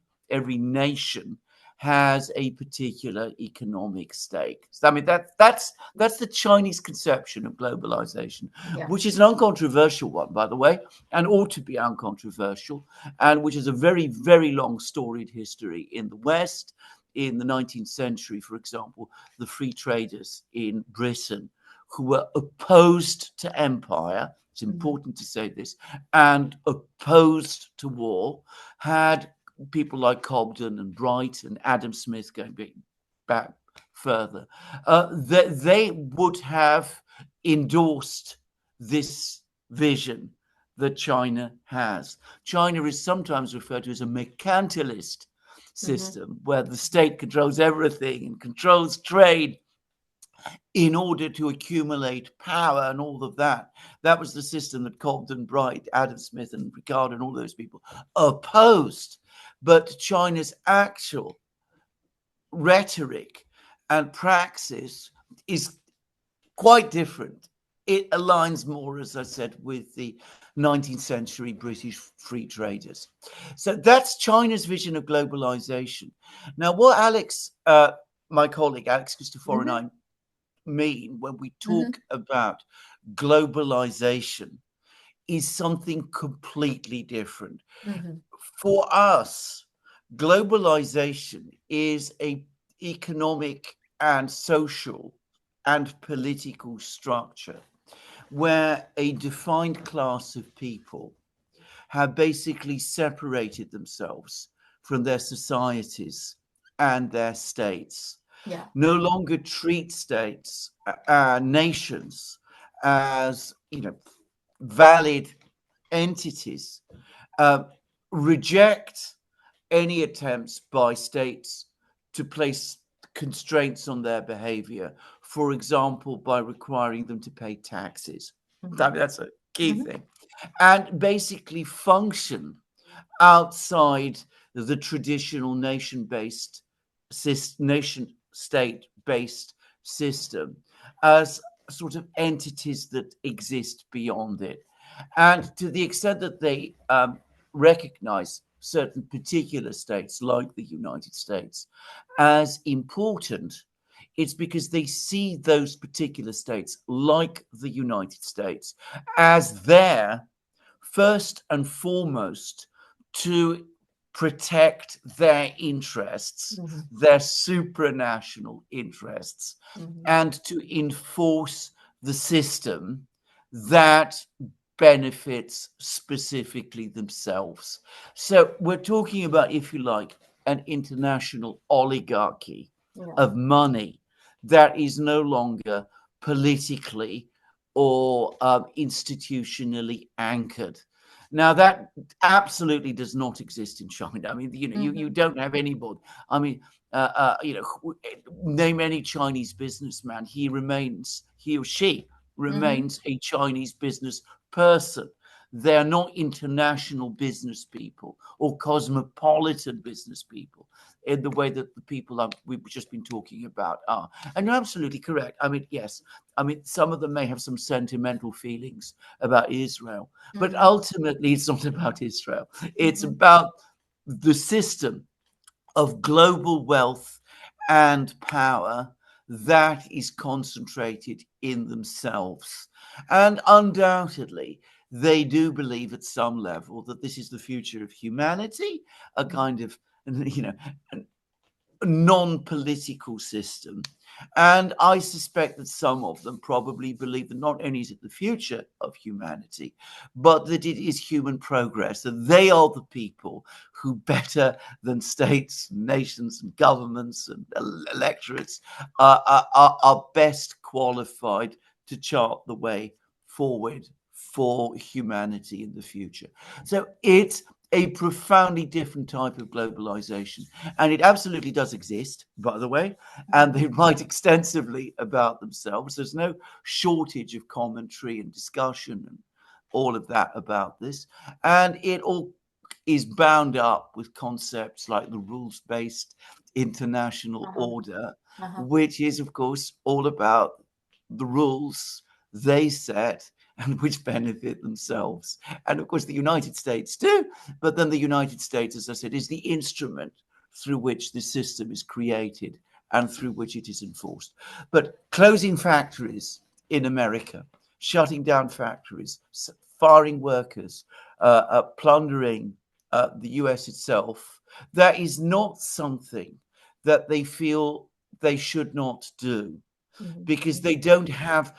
has a particular economic stake. So, I mean, that's the Chinese conception of globalization, Yeah. which is an uncontroversial one, by the way, and ought to be uncontroversial, and which is a very, very long storied history in the West. In the 19th century, for example, the free traders in Britain who were opposed to empire, it's Hmm. important to say this, and opposed to war, had people like Cobden and Bright and Adam Smith going back further, they would have endorsed this vision that China has. China is sometimes referred to as a mercantilist Hmm. system where the state controls everything and controls trade in order to accumulate power and all of that. That was the system that Cobden, Bright, Adam Smith, and Ricardo and all those people opposed. But China's actual rhetoric and praxis is quite different. It aligns more, as I said, with the 19th century British free traders. So that's China's vision of globalization. Now, what my colleague Alex Christofor and Hmm. I mean when we Hmm. talk about globalization is something completely different. Hmm. For us, globalization is a economic and social and political structure where a defined class of people have basically separated themselves from their societies and their states, Yeah. no longer treat states, nations, as valid entities, uh, reject any attempts by states to place constraints on their behavior, for example, by requiring them to pay taxes. Hmm. That's a key Hmm. thing. And basically function outside the traditional nation state based system as sort of entities that exist beyond it. And to the extent that they recognize certain particular states, like the United States, as important, it's because they see those particular states, like the United States, as their first and foremost to protect their interests, Hmm. their supranational interests, Hmm. and to enforce the system that benefits specifically themselves. So we're talking about, if you like, an international oligarchy Yeah. of money that is no longer politically or institutionally anchored. Now that absolutely does not exist in China. I mean, you Hmm. don't have anybody. I mean, name any Chinese businessman, he or she Hmm. remains a Chinese business person. They're not international business people or cosmopolitan business people in the way that the people we've just been talking about are. And you're absolutely correct. I mean, yes, I mean, some of them may have some sentimental feelings about Israel, but Hmm. ultimately, it's not about Israel. It's Hmm. about the system of global wealth and power that is concentrated in themselves. And undoubtedly, they do believe at some level that this is the future of humanity, a kind of, you know, non-political system. And I suspect that some of them probably believe that not only is it the future of humanity, but that it is human progress, that they are the people who, better than states, nations, and governments and electorates, are best qualified to chart the way forward for humanity in the future. So it's a profoundly different type of globalization. And it absolutely does exist, by the way, and they write extensively about themselves. There's no shortage of commentary and discussion and all of that about this. And it all is bound up with concepts like the rules-based international order, which is, of course, all about the rules they set and which benefit themselves. And of course, the United States too. But then the United States, as I said, is the instrument through which the system is created and through which it is enforced. But closing factories in America, shutting down factories, firing workers, plundering the US itself, that is not something that they feel they should not do, because they don't have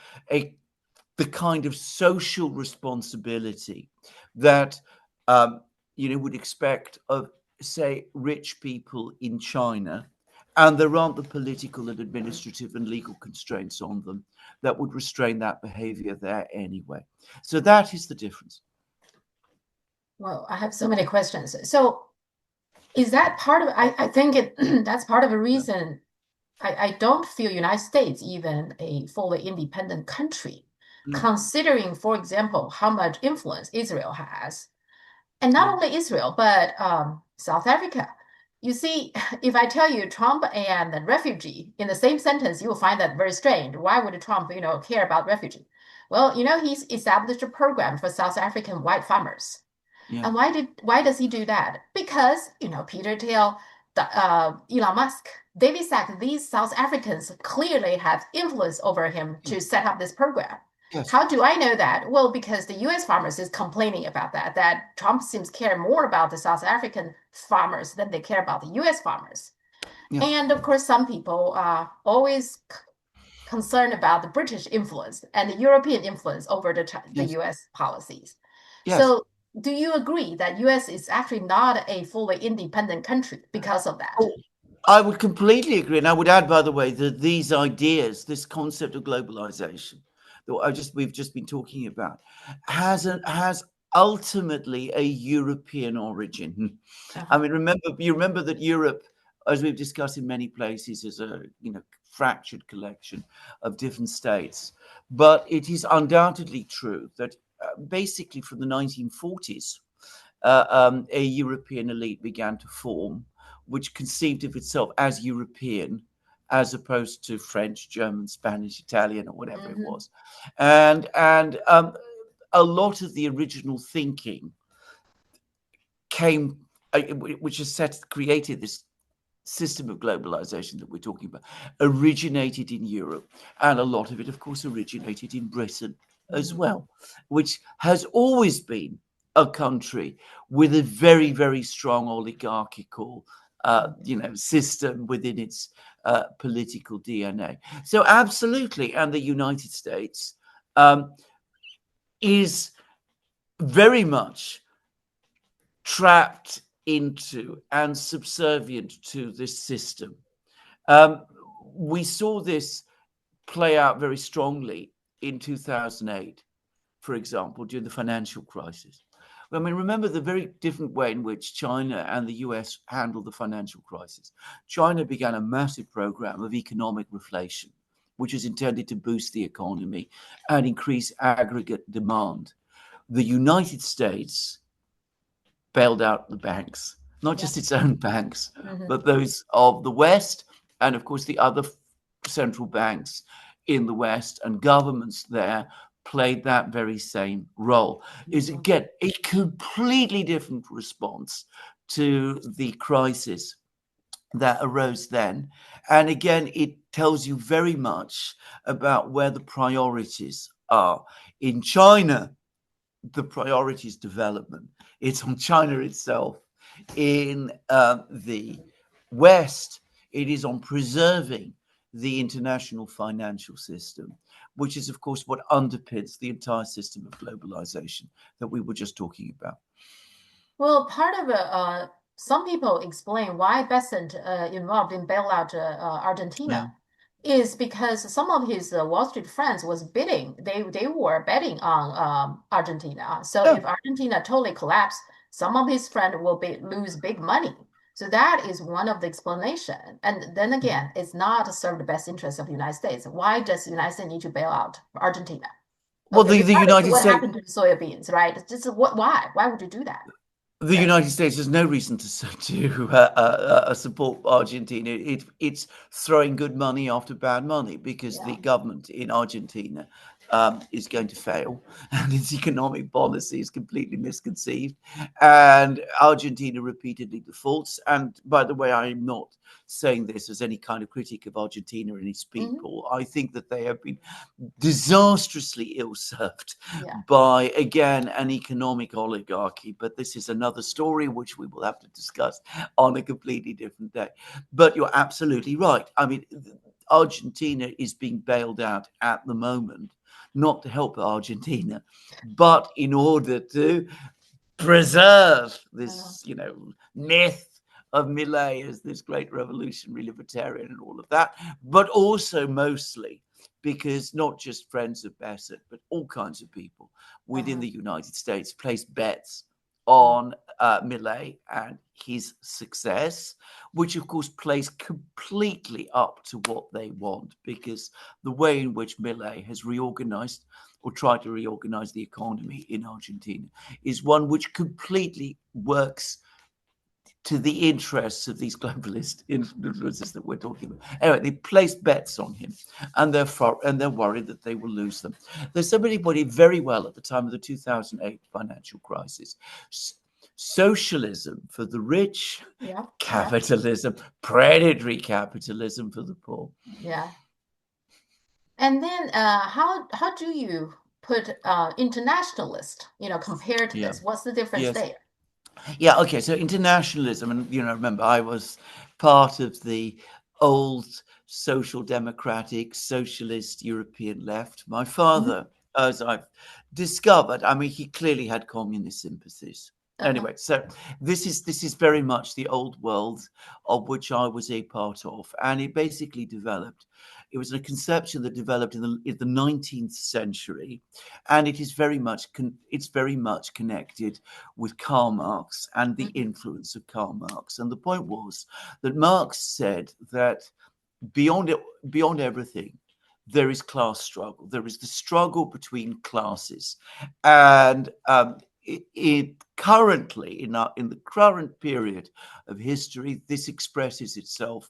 the kind of social responsibility that would expect of, say, rich people in China, and there aren't the political and administrative and legal constraints on them that would restrain that behavior there anyway. So that is the difference. Well, I have so many questions. So is that part of, I think that's part of the reason I don't feel United States even a fully independent country, considering, for example, how much influence Israel has. And not only Israel, but South Africa. You see, if I tell you Trump and the refugee in the same sentence, you will find that very strange. Why would Trump, care about refugee? Well, he's established a program for South African white farmers. Yeah. And why does he do that? Because, Peter Thiel, Elon Musk, David Sachs, these South Africans clearly have influence over him to set up this program. Yes. How do I know that? Well, because the US farmers is complaining about that Trump seems to care more about the South African farmers than they care about the US farmers. Yeah. And of course, some people are always concerned about the British influence and the European influence over the US policies. Yes. So do you agree that US is actually not a fully independent country because of that? I would completely agree. And I would add, by the way, that these ideas, this concept of globalization that we've just been talking about, has ultimately a European origin. I mean, remember that Europe, as we've discussed in many places, is a fractured collection of different states. But it is undoubtedly true that basically from the 1940s, a European elite began to form, which conceived of itself as European, as opposed to French, German, Spanish, Italian, or whatever it was. And a lot of the original thinking came, which has created this system of globalization that we're talking about, originated in Europe. And a lot of it, of course, originated in Britain as well, which has always been a country with a very, very strong oligarchical system within its political DNA. So absolutely. And the United States is very much trapped into and subservient to this system. We saw this play out very strongly in 2008, for example, during the financial crisis. I mean, remember the very different way in which China and the US handled the financial crisis. China began a massive program of economic reflation, which is intended to boost the economy and increase aggregate demand. The United States bailed out the banks, not just its own banks, but those of the West, and of course the other central banks in the West and governments there played that very same role. Is again a completely different response to the crisis that arose then. And again, it tells you very much about where the priorities are. In China, the priority is development. It's on China itself. In the West, It is on preserving the international financial system, which is, of course, what underpins the entire system of globalization that we were just talking about. Well, part of some people explain why Besant involved in bailout Yeah. Argentina is because some of his Wall Street friends was bidding. They were betting on Argentina. So Yeah. if Argentina totally collapse, some of his friends will lose big money. So that is one of the explanation. And then again, it's not to serve the best interest of the United States. Why does the United States need to bail out Argentina? Well, Okay, the regardless of United what States happened to the soybeans, right? It's just what? Why? Why would you do that? the Right. United States has no reason to support Argentina. It's throwing good money after bad money because the Yeah. government in Argentina is going to fail, and its economic policy is completely misconceived, and Argentina repeatedly defaults. And by the way, I'm not saying this as any kind of critic of Argentina and its Hmm. people. I think that they have been disastrously ill-served Yeah. by, again, an economic oligarchy. But this is another story which we will have to discuss on a completely different day. But you're absolutely right. I mean, Argentina is being bailed out at the moment, not to help Argentina, but in order to preserve Uh, this, myth of Millet as this great revolutionary libertarian and all of that, but also mostly because not just friends of Bassett, but all kinds of people within uh-huh. the United States placed bets Mm. on Millet and his success, which of course plays completely up to what they want, because the way in which Millet has reorganized or tried to reorganize the economy in Argentina is one which completely works to the interests of these globalist influences that we're talking about. Anyway, they placed bets on him, and they're worried that they will lose them. There's somebody put it very well at the time of the 2008 financial crisis: socialism for the rich, Yeah. Yeah. capitalism, predatory capitalism for the poor. Yeah. And then how do you put internationalist, compared to Yeah. this? What's the difference Yes. there? Yeah, okay. So internationalism, and remember, I was part of the old social democratic socialist European left. My Mhm. father, as I've discovered, I mean, he clearly had communist sympathies. Uh-huh. Anyway, so this is very much the old world of which I was a part of, and it basically developed. It was a conception that developed in the 19th century, and it is very much connected with Karl Marx and the Mhm. influence of Karl Marx. And the point was that Marx said that beyond everything, there is class struggle. There is the struggle between classes, and it currently in the current period of history, this expresses itself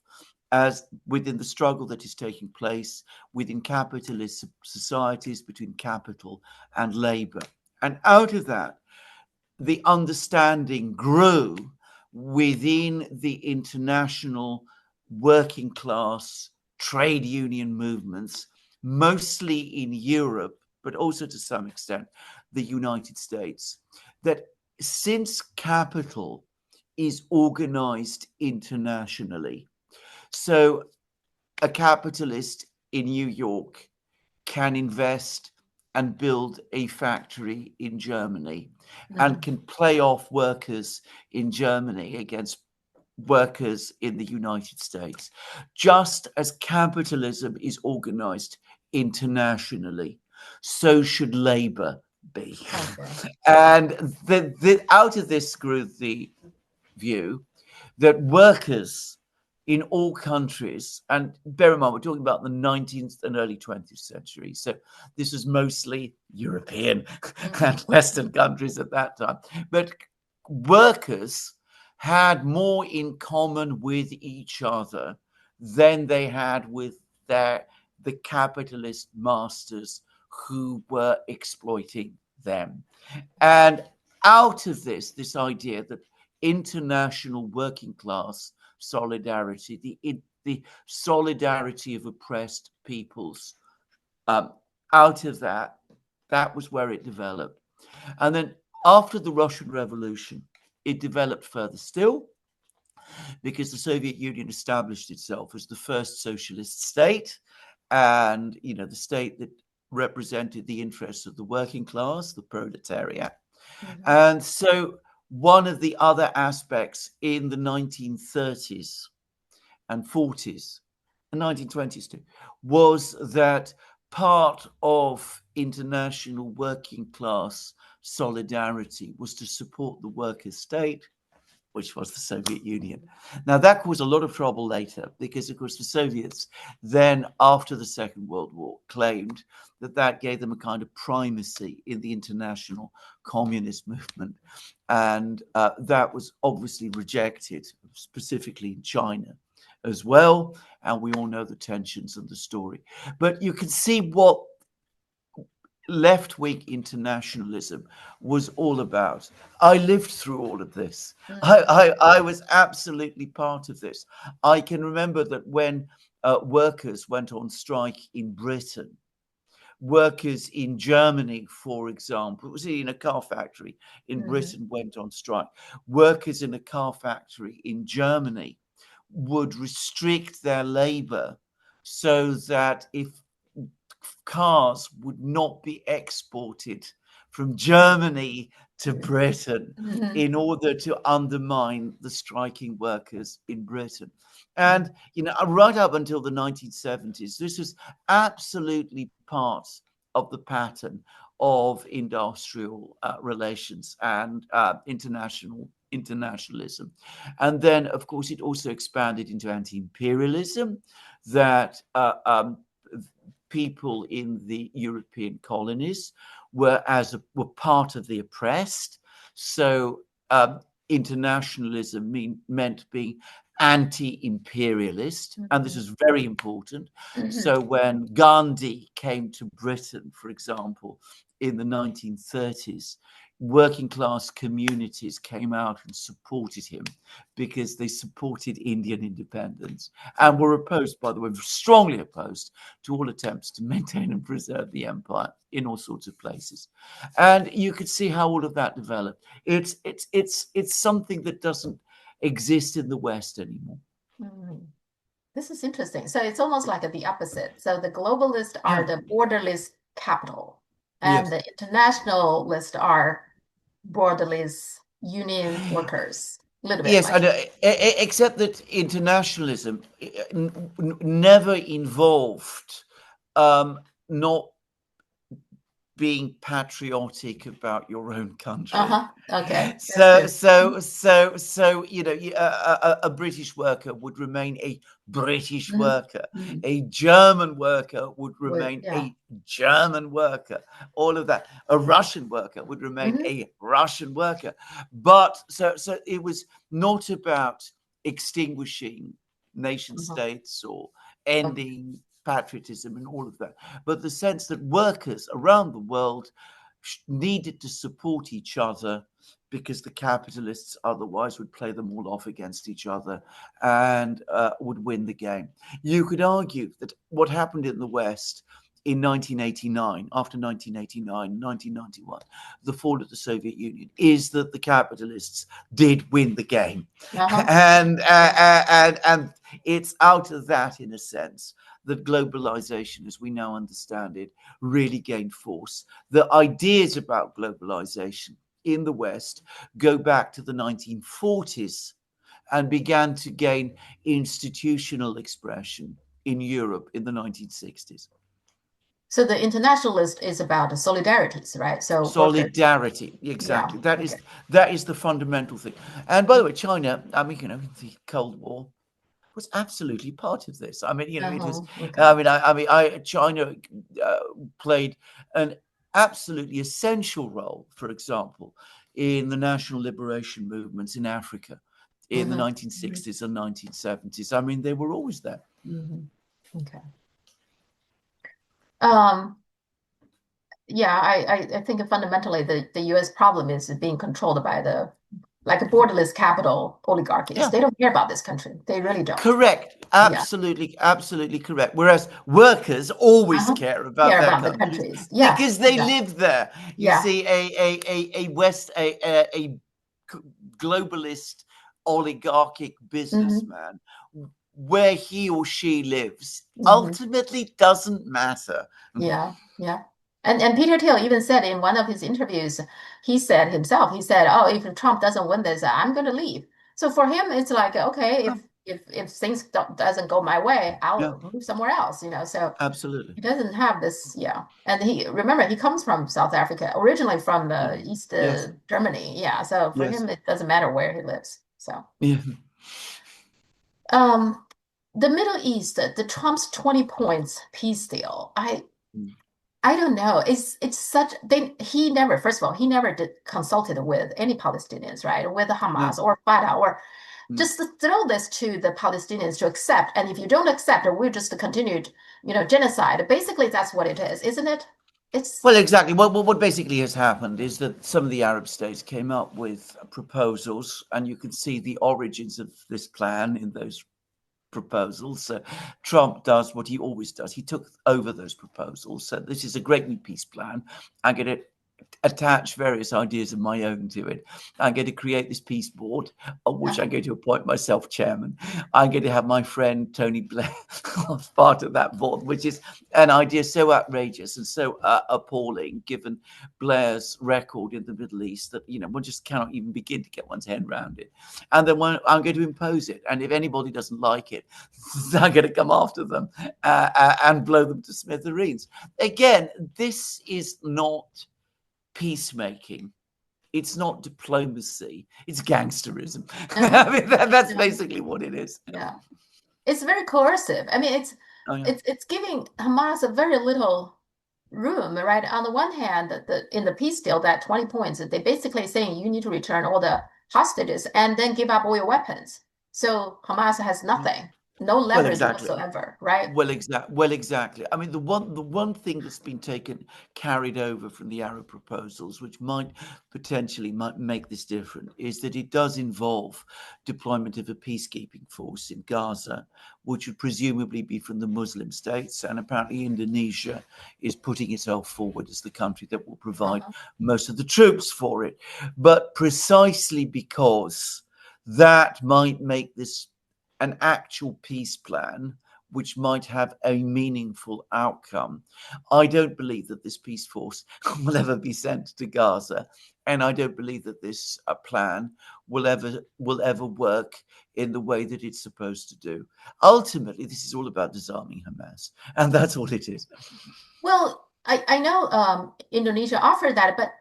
as within the struggle that is taking place within capitalist societies between capital and labor. And out of that, the understanding grew within the international working class trade union movements, mostly in Europe, but also to some extent the United States, that since capital is organized internationally, so a capitalist in New York can invest and build a factory in Germany and Mhm. can play off workers in Germany against workers in the United States. Just as capitalism is organized internationally, so should labor be. Okay. And out of this grew the view that workers in all countries, and bear in mind, we're talking about the 19th and early 20th century. So this was mostly European Mhm. and Western countries at that time. But workers had more in common with each other than they had with the capitalist masters who were exploiting them. And out of this idea that international working class solidarity, the solidarity of oppressed peoples, um, out of that was where it developed. And then after the Russian Revolution, it developed further still. because the Soviet Union established itself as the first socialist state, and the state that represented the interests of the working class, the proletariat. Mhm. And so one of the other aspects in the 1930s and 40s and 1920s too was that part of international working class solidarity was to support the worker state, which was the Soviet Union. Now, that caused a lot of trouble later because, of course, the Soviets then, after the Second World War, claimed that that gave them a kind of primacy in the international communist movement. And that was obviously rejected, specifically in China as well. And we all know the tensions and the story. But you can see what left-wing internationalism was all about. I lived through all of this. Mhm. I was absolutely part of this. I can remember that when workers went on strike in Britain, workers in Germany, for example, it was in a car factory in Mhm. Britain went on strike. Workers in a car factory in Germany would restrict their labor so that if cars would not be exported from Germany to Britain Mhm. in order to undermine the striking workers in Britain. Mhm. And, right up until the 1970s, this was absolutely part of the pattern of industrial relations and internationalism. And then, of course, it also expanded into anti-imperialism, that people in the European colonies were part of the oppressed. So internationalism meant being anti-imperialist, and this Mhm. is very important. Mhm. So when Gandhi came to Britain, for example, in the 1930s, working class communities came out and supported him because they supported Indian independence and were opposed, by the way, strongly opposed to all attempts to maintain and preserve the empire in all sorts of places. And you could see how all of that developed. It's something that doesn't exist in the West anymore. Mhm. This is interesting. So it's almost like the opposite. So the globalists are Yeah. the borderless capital, and Yes. the internationalists are borderless union workers. A little bit Yes, like. I know, except that internationalism never involved not being patriotic about your own country. Uh-huh. Okay, that's So, good. so, so, so, a British worker would remain a British Mhm. worker. Mhm. A German worker would remain Yeah. a German worker. All of that. A Russian worker would remain Hmm. a Russian worker. But so it was not about extinguishing nation Uh-huh. states or Okay. ending patriotism and all of that, but the sense that workers around the world needed to support each other because the capitalists otherwise would play them all off against each other and would win the game. You could argue that what happened in the West in 1989, after 1989, 1991, the fall of the Soviet Union, is that the capitalists did win the game, Uh-huh. and it's out of that, in a sense, that globalization, as we now understand it, really gained force. The ideas about globalization in the West go back to the 1940s and began to gain institutional expression in Europe in the 1960s. So the internationalist is about the solidarities, right? So workers. Solidarity, Yeah. exactly. Okay. That is the fundamental thing. And by the way, China, I mean, the Cold War was absolutely part of this. I mean, it was. Uh-huh. Okay. China uh, played an absolutely essential role, for example, in the national liberation movements in Africa in the Uh-huh. Hmm. 1960s and 1970s. I mean, they were always there. Hmm. Okay. Um, yeah, I think fundamentally the US problem is being controlled by the like a borderless capital oligarchies. Yeah. They don't care about this country. They really don't. Correct. Yeah. Absolutely, absolutely correct. Whereas workers always Uh-huh. care about Care their about the countries countries. Yeah. because they Yeah. live there. You Yeah. see, a globalist oligarchic Hmm. businessman, where he or she lives Hmm. ultimately doesn't matter. Yeah, yeah. And Peter Thiel even said in one of his interviews, he said himself, he said, "Oh, if Trump doesn't win this, I'm going to leave." So for him, it's like, okay, Yeah, if things doesn't go my way, yeah, I'll move somewhere else, So absolutely. he doesn't have this, yeah. And he remember he comes from South Africa, originally from Yeah. the East Yes, Germany, yeah. So for yes, him, it doesn't matter where he lives. So. yeah. Um, the Middle East, the Trump's 20 points peace deal. I don't know. It's such he never, first of all, he never did consulted with any Palestinians, right? With No. Hamas or Fatah or Mm. just to throw this to the Palestinians to accept. And if you don't accept, we'll just continue, genocide. Basically, that's what it is, isn't it? It's Well, exactly. What basically has happened is that some of the Arab states came up with proposals, and you can see the origins of this plan in those proposals. Trump does what he always does. He took over those proposals. So this is a great new peace plan. I'm going to attach various ideas of my own to it. I'm going to create this peace board, of which I'm going to appoint myself chairman. I'm going to have my friend Tony Blair as part of that board, which is an idea so outrageous and so appalling, given Blair's record in the Middle East, that one just cannot even begin to get one's head around it. And then I'm going to impose it. And if anybody doesn't like it, I'm going to come after them and blow them to smithereens. Again, this is not peacemaking. It's not diplomacy. It's gangsterism. no, I mean, that's no, basically what it is. yeah. It's very coercive. I mean, Oh, yeah. it's giving Hamas a very little room, right? On the one hand, in the peace deal, that 20 points, they basically saying you need to return all the hostages and then give up all your weapons. So Hamas has Yeah. nothing, no Well, leverage exactly. whatsoever, right? Well, exactly. I mean, the one thing that's been carried over from the Arab proposals, which might potentially might make this different, is that it does involve deployment of a peacekeeping force in Gaza, which would presumably be from the Muslim states, and apparently Indonesia is putting itself forward as the country that will provide Uh-huh. most of the troops for it. But precisely because that might make this an actual peace plan which might have a meaningful outcome. I don't believe that this peace force will ever be sent to Gaza, and I don't believe that this plan will ever work in the way that it's supposed to do. Ultimately, this is all about disarming Hamas, and that's all it is. Well, I know Indonesia offered that, but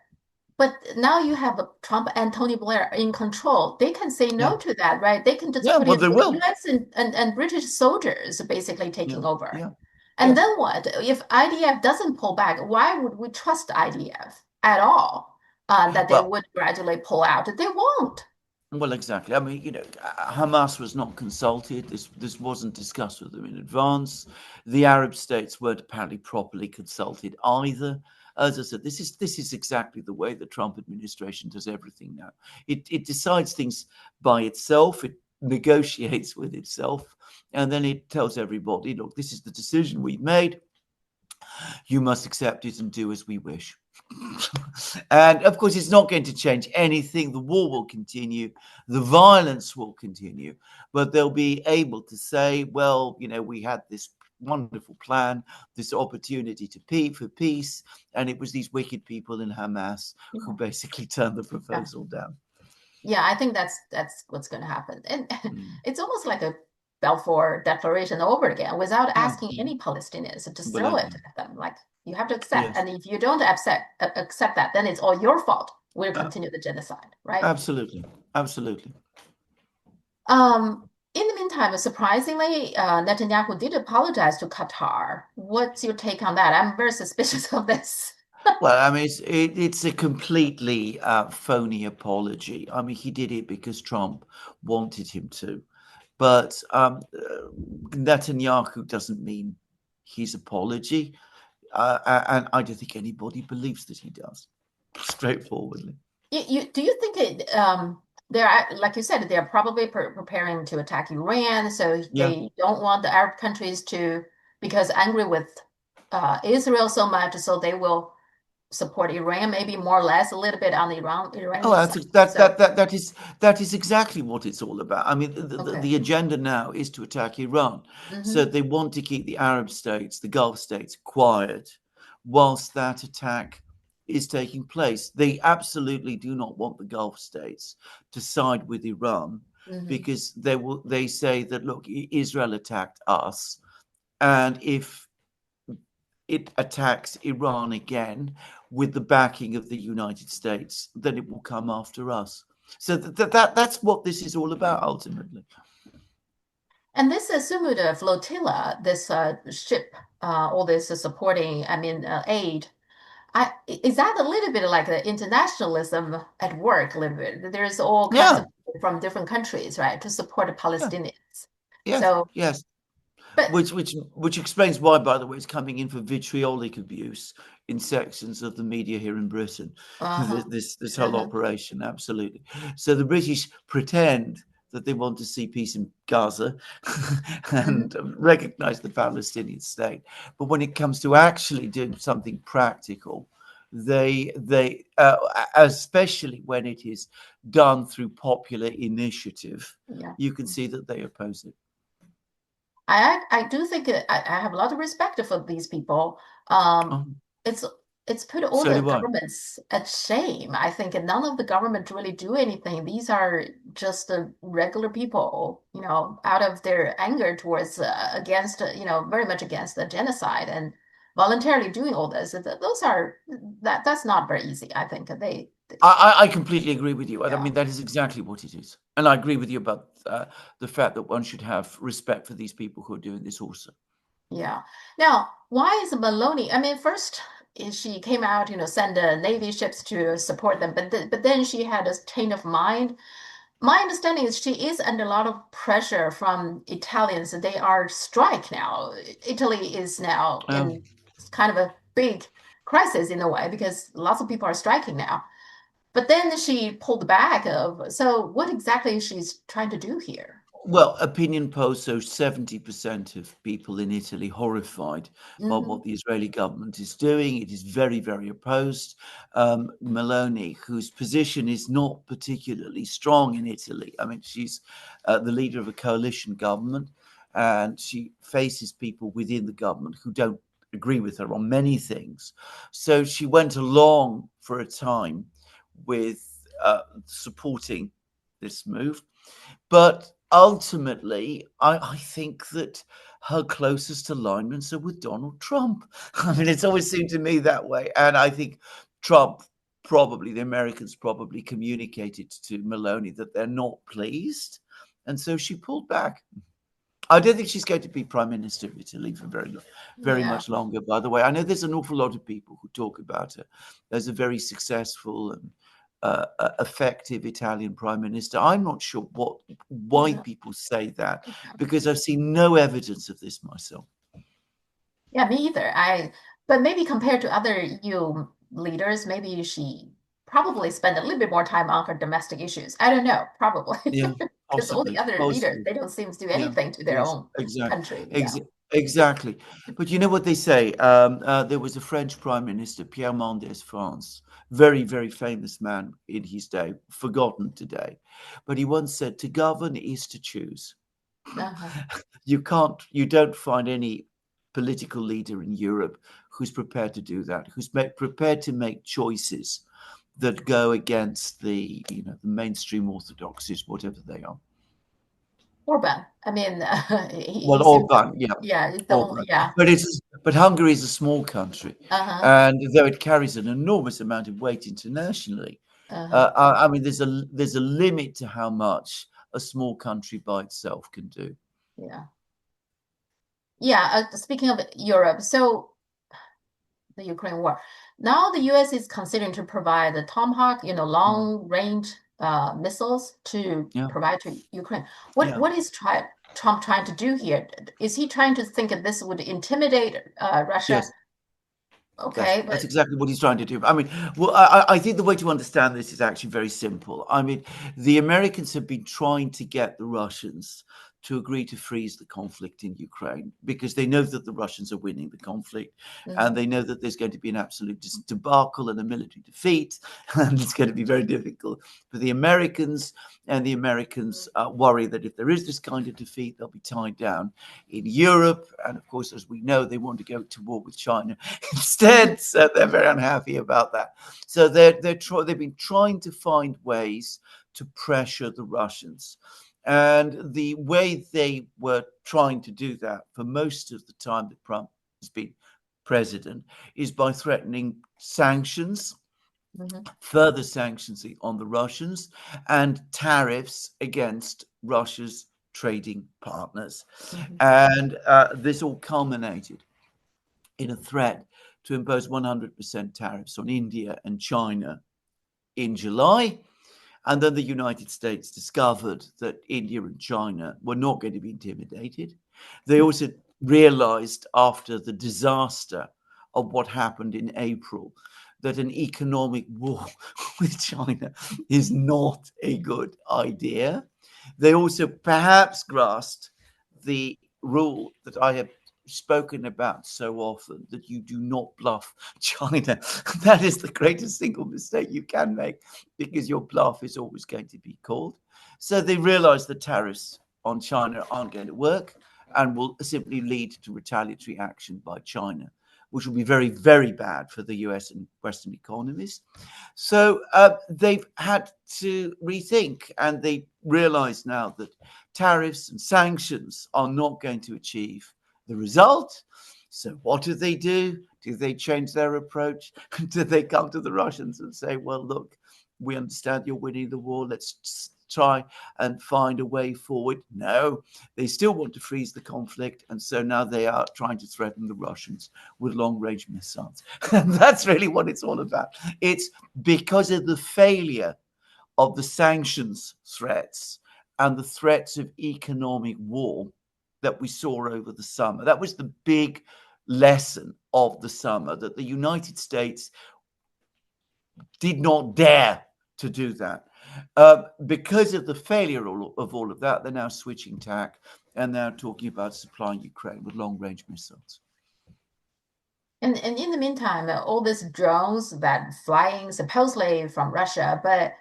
now you have Trump and Tony Blair in control. They can say Yeah, no to that, right? They can just yeah. put Well, in they will. US and British soldiers basically Yeah, taking over. yeah, And yes. then what? If IDF doesn't pull back, why would we trust IDF at all? That they Well, would gradually pull out? They won't. Well, exactly. I mean, Hamas was not consulted. This wasn't discussed with them in advance. The Arab states weren't apparently properly consulted either. As I said, this is exactly the way the Trump administration does everything now. It decides things by itself. It negotiates with itself, and then it tells everybody, "Look, this is the decision we've made. You must accept it and do as we wish." And of course, it's not going to change anything. The war will continue, the violence will continue, but they'll be able to say, well, we had this wonderful plan, this opportunity for peace, and it was these wicked people in Hamas who Yeah. basically turned the Yeah. proposal down. Yeah, I think that's what's going to happen. And Mm. it's almost like a Balfour Declaration over again without Yeah. asking any Palestinians. Just Well, throw it at them. Like you have to accept. yes, And if you don't accept that, then it's all your fault. We'll uh, continue the genocide, right? absolutely, absolutely. In the meantime, surprisingly, Netanyahu did apologize to Qatar. What's your take on that? I'm very suspicious of this. Well, I mean, it's a completely phony apology. I mean, he did it because Trump wanted him to. But Netanyahu doesn't mean his apology. And I don't think anybody believes that he does, straightforwardly. Do you think they're like you said they're probably preparing to attack Iran, so Yeah. they don't want the Arab countries to because angry with Israel so much, so they will support Iran, maybe more or less a little bit on the Oh, Iranian that's side. that So, that that that is exactly what it's all about. I mean, okay. the agenda now is to attack Iran. So Hmm. they want to keep the Arab states, the Gulf states, quiet whilst that attack is taking place. They absolutely do not want the Gulf states to side with Iran Hmm. because they say that, look, Israel attacked us, and if it attacks Iran again with the backing of the United States, then it will come after us. So that's what this is all about ultimately. And this Sumud flotilla, this ship, all this supporting, I mean, aid. Is that a little bit like the internationalism at work a little bit? There's all kinds Yeah, of people from different countries, right, to support the yeah, Palestinians. yes, So, yes. but Which explains why, by the way, it's coming in for vitriolic abuse in sections of the media here in Britain. uh-huh, This whole uh-huh, operation, absolutely. So the British pretend that they want to see peace in Gaza hmm. and recognize the Palestinian state, but when it comes to actually doing something practical, they especially when it is done through popular initiative, Yeah. you can see that they oppose it. I do think I have a lot of respect for these people. Um, Oh, it's it's put all so the do I. governments at shame. I think none of the government really do anything. These are just regular people, out of their anger towards against, very much against the genocide and voluntarily doing all this. Those are that's not very easy. I think I completely agree with you. I yeah. mean, that is exactly what it is. And I agree with you about the fact that one should have respect for these people who are doing this also. Yeah. Now, why is Maloney? I mean, first she came out, send Navy ships to support them, but then she had a change of mind. My understanding is she is under a lot of pressure from Italians. They are strike now. Italy is now Um, in kind of a big crisis in a way because lots of people are striking now. But then she pulled back of. So what exactly is she's trying to do here? Well, opinion polls show 70% of people in Italy horrified by Hmm. what the Israeli government is doing. It is very, very opposed. Meloni, whose position is not particularly strong in Italy, I mean, she's the leader of a coalition government, and she faces people within the government who don't agree with her on many things. So she went along for a time with supporting this move, but ultimately, I think that her closest alignments are with Donald Trump. I mean, it's always seemed to me that way. And I think Trump probably, the Americans probably communicated to Meloni that they're not pleased. And so she pulled back. I don't think she's going to be prime minister of Italy for very Yeah. much longer. By the way, I know there's an awful lot of people who talk about her as a very successful and effective Italian prime minister. I'm not sure why Yeah. people say that because I've seen no evidence of this myself. Yeah, me either. But maybe compared to other EU leaders, maybe she probably spent a little bit more time on her domestic issues. I don't know, probably. Yeah, Because all the possibly, other leaders, possibly. they don't seem to do Yeah, anything to their yes, own exactly, country. Yeah. ex- exactly. But you know what they say? There was a French prime minister, Pierre Mendès France, very, very famous man in his day, forgotten today. But he once said, to govern is to choose. Uh-huh. You don't find any political leader in Europe who's prepared to do that, prepared to make choices that go against the mainstream orthodoxies, whatever they are. Orban. I mean, he Well, seems, Orban, yeah, yeah, it's the only, Orban. yeah. But Hungary is a small country, Uh-huh. and though it carries an enormous amount of weight internationally, Uh-huh. I mean, there's a limit to how much a small country by itself can do. Yeah. Yeah. Speaking of Europe, so the Ukraine war. Now the US is considering to provide the Tomahawk, Mm. long range missiles to Yeah, provide to Ukraine. yeah. What is Trump trying to do here? Is he trying to think that this would intimidate Russia? Yes. Yes, Okay, that's but exactly what he's trying to do. I mean, well, I think the way to understand this is actually very simple. I mean, the Americans have been trying to get the Russians to agree to freeze the conflict in Ukraine, because they know that the Russians are winning the conflict, and they know that there's going to be an absolute debacle and a military defeat, and it's going to be very difficult for the Americans. And the Americans worry that if there is this kind of defeat, they'll be tied down in Europe. And of course, as we know, they want to go to war with China instead. So they're very unhappy about that. So they've been trying to find ways to pressure the Russians. And the way they were trying to do that for most of the time that Trump has been president is by threatening sanctions, further sanctions on the Russians, and tariffs against Russia's trading partners. And this all culminated in a threat to impose 100% tariffs on India and China in July. And then the United States discovered that India and China were not going to be intimidated. They also realized, after the disaster of what happened in April, that an economic war with China is not a good idea. They also perhaps grasped the rule that I have spoken about so often, that you do not bluff China. That is the greatest single mistake you can make, because your bluff is always going to be called. So they realize the tariffs on China aren't going to work and will simply lead to retaliatory action by China, which will be very, very bad for the US and Western economies. So they've had to rethink, and they realize now that tariffs and sanctions are not going to achieve the result. So what do? Do they change their approach? Do they come to the Russians and say, well, look, we understand you're winning the war, let's try and find a way forward? No, they still want to freeze the conflict, and so now they are trying to threaten the Russians with long-range missiles. And that's really what it's all about. It's because of the failure of the sanctions threats and the threats of economic war that we saw over the summer. That was the big lesson of the summer, that the United States did not dare to do that. Because of the failure of all of that, they're now switching tack and now talking about supplying Ukraine with long-range missiles. And in the meantime, all these drones that flying supposedly from Russia, but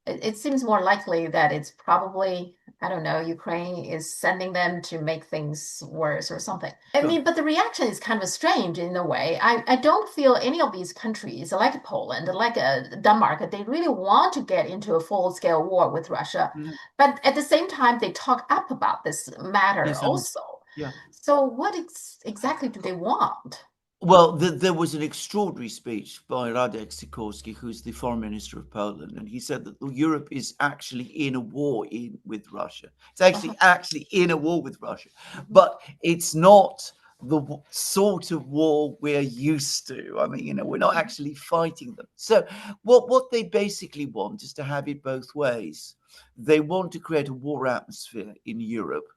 it seems more likely that it's probably, I don't know, Ukraine is sending them to make things worse or something. I mean, but the reaction is kind of strange in a way. I don't feel any of these countries, like Poland, like Denmark, they really want to get into a full-scale war with Russia. But at the same time, they talk up about this matter Yes, also. yeah. So what exactly do they want? Well, there was an extraordinary speech by Radek Sikorski, who's the foreign minister of Poland, and he said that Europe is actually in a war with Russia. It's actually in a war with Russia, but it's not the sort of war we're used to. I mean, we're not actually fighting them. So what they basically want is to have it both ways. They want to create a war atmosphere in Europe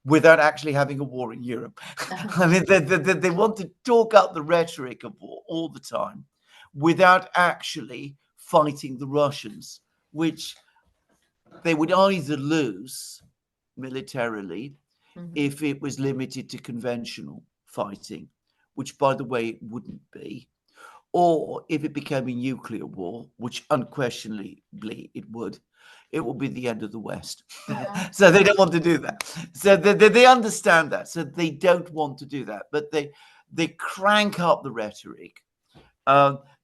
without actually having a war in Europe. I mean, they want to talk up the rhetoric of war all the time without actually fighting the Russians, which they would either lose militarily if it was limited to conventional fighting, which, by the way, it wouldn't be, or if it became a nuclear war, which unquestionably it would be the end of the West. So they don't want to do that. So they understand that. So they don't want to do that. But they crank up the rhetoric.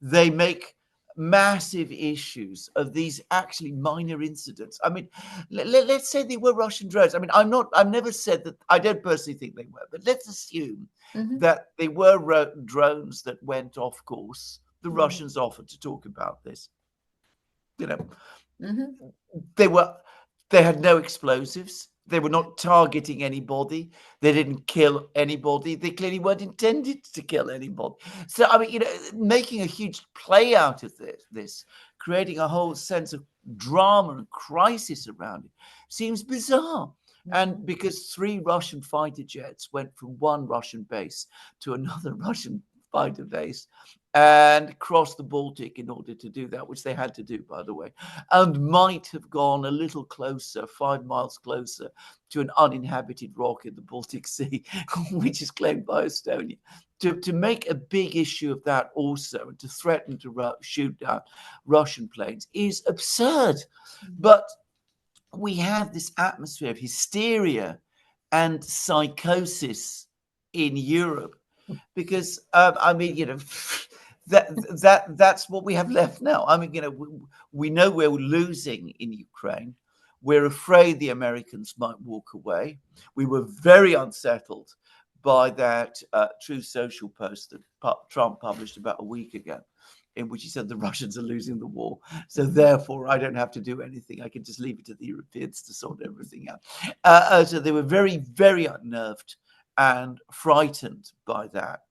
They make massive issues of these actually minor incidents. I mean, let's say they were Russian drones. I mean, I've never said that. I don't personally think they were, but let's assume that they were drones that went off course. The Russians offered to talk about this. They had no explosives. They were not targeting anybody. They didn't kill anybody. They clearly weren't intended to kill anybody. So, I mean, making a huge play out of this, creating a whole sense of drama and crisis around it, seems bizarre. And because 3 Russian fighter jets went from one Russian base to another Russian fighter base and crossed the Baltic in order to do that, which they had to do, by the way, and might have gone a little closer, 5 miles closer, to an uninhabited rock in the Baltic Sea, which is claimed by Estonia. To make a big issue of that also, and to threaten to shoot down Russian planes is absurd. But we have this atmosphere of hysteria and psychosis in Europe because I mean, that's what we have left now. I mean, we know we're losing in Ukraine. We're afraid the Americans might walk away. We were very unsettled by that True Social post that Trump published about a week ago, in which he said the Russians are losing the war. So therefore, I don't have to do anything. I can just leave it to the Europeans to sort everything out. So they were very, very unnerved and frightened by that.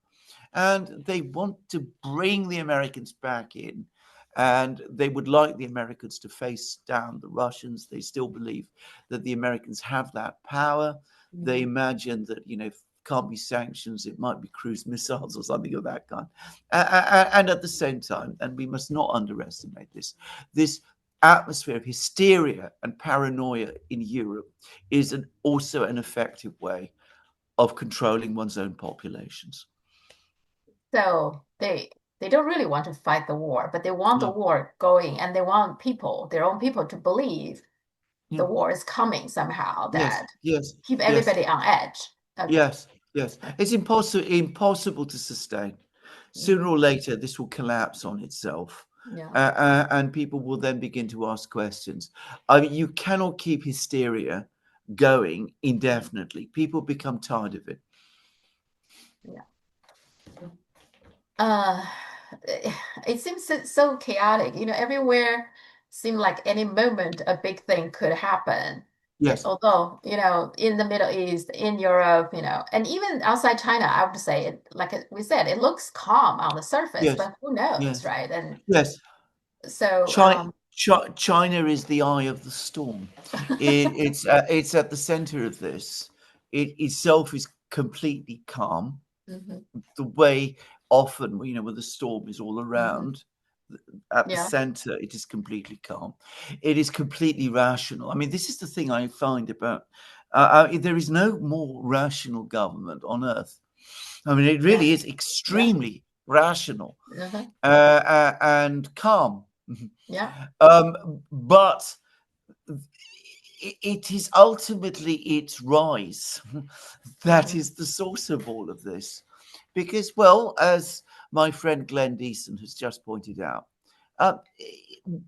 And they want to bring the Americans back in. And they would like the Americans to face down the Russians. They still believe that the Americans have that power. They imagine that, can't be sanctions, it might be cruise missiles or something of that kind. And at the same time, and we must not underestimate this atmosphere of hysteria and paranoia in Europe is also an effective way of controlling one's own populations. So they don't really want to fight the war, but they want the No. war going, and they want people, their own people, to believe Yeah. the war is coming somehow, Yes, that yes, keep yes, everybody on edge. Okay. yes, yes. It's impossible to sustain. Sooner Mhm. or later, this will collapse on itself. Yeah. And people will then begin to ask questions. I mean, you cannot keep hysteria going indefinitely. People become tired of it. Yeah. Uh, it seems so chaotic. Everywhere seemed like any moment a big thing could happen. Yes, Although, in the Middle East, in Europe, and even outside China, I would say it, like we said, it looks calm on the surface, yes, but who knows, yes, right? And yes. so, China is the eye of the storm. It's at the center of this. It itself is completely calm. mhm, The way often, when the storm is all mhm, around, at the yeah. center, it is completely calm. It is completely rational. I mean, this is the thing I find about there is no more rational government on earth. I mean, it Yeah. really is Yeah. extremely rational Uh-huh. and calm. Yeah. But it is ultimately its rise that Mhm, is the source of all of this. Because, well, as my friend Glenn Deason has just pointed out, uh,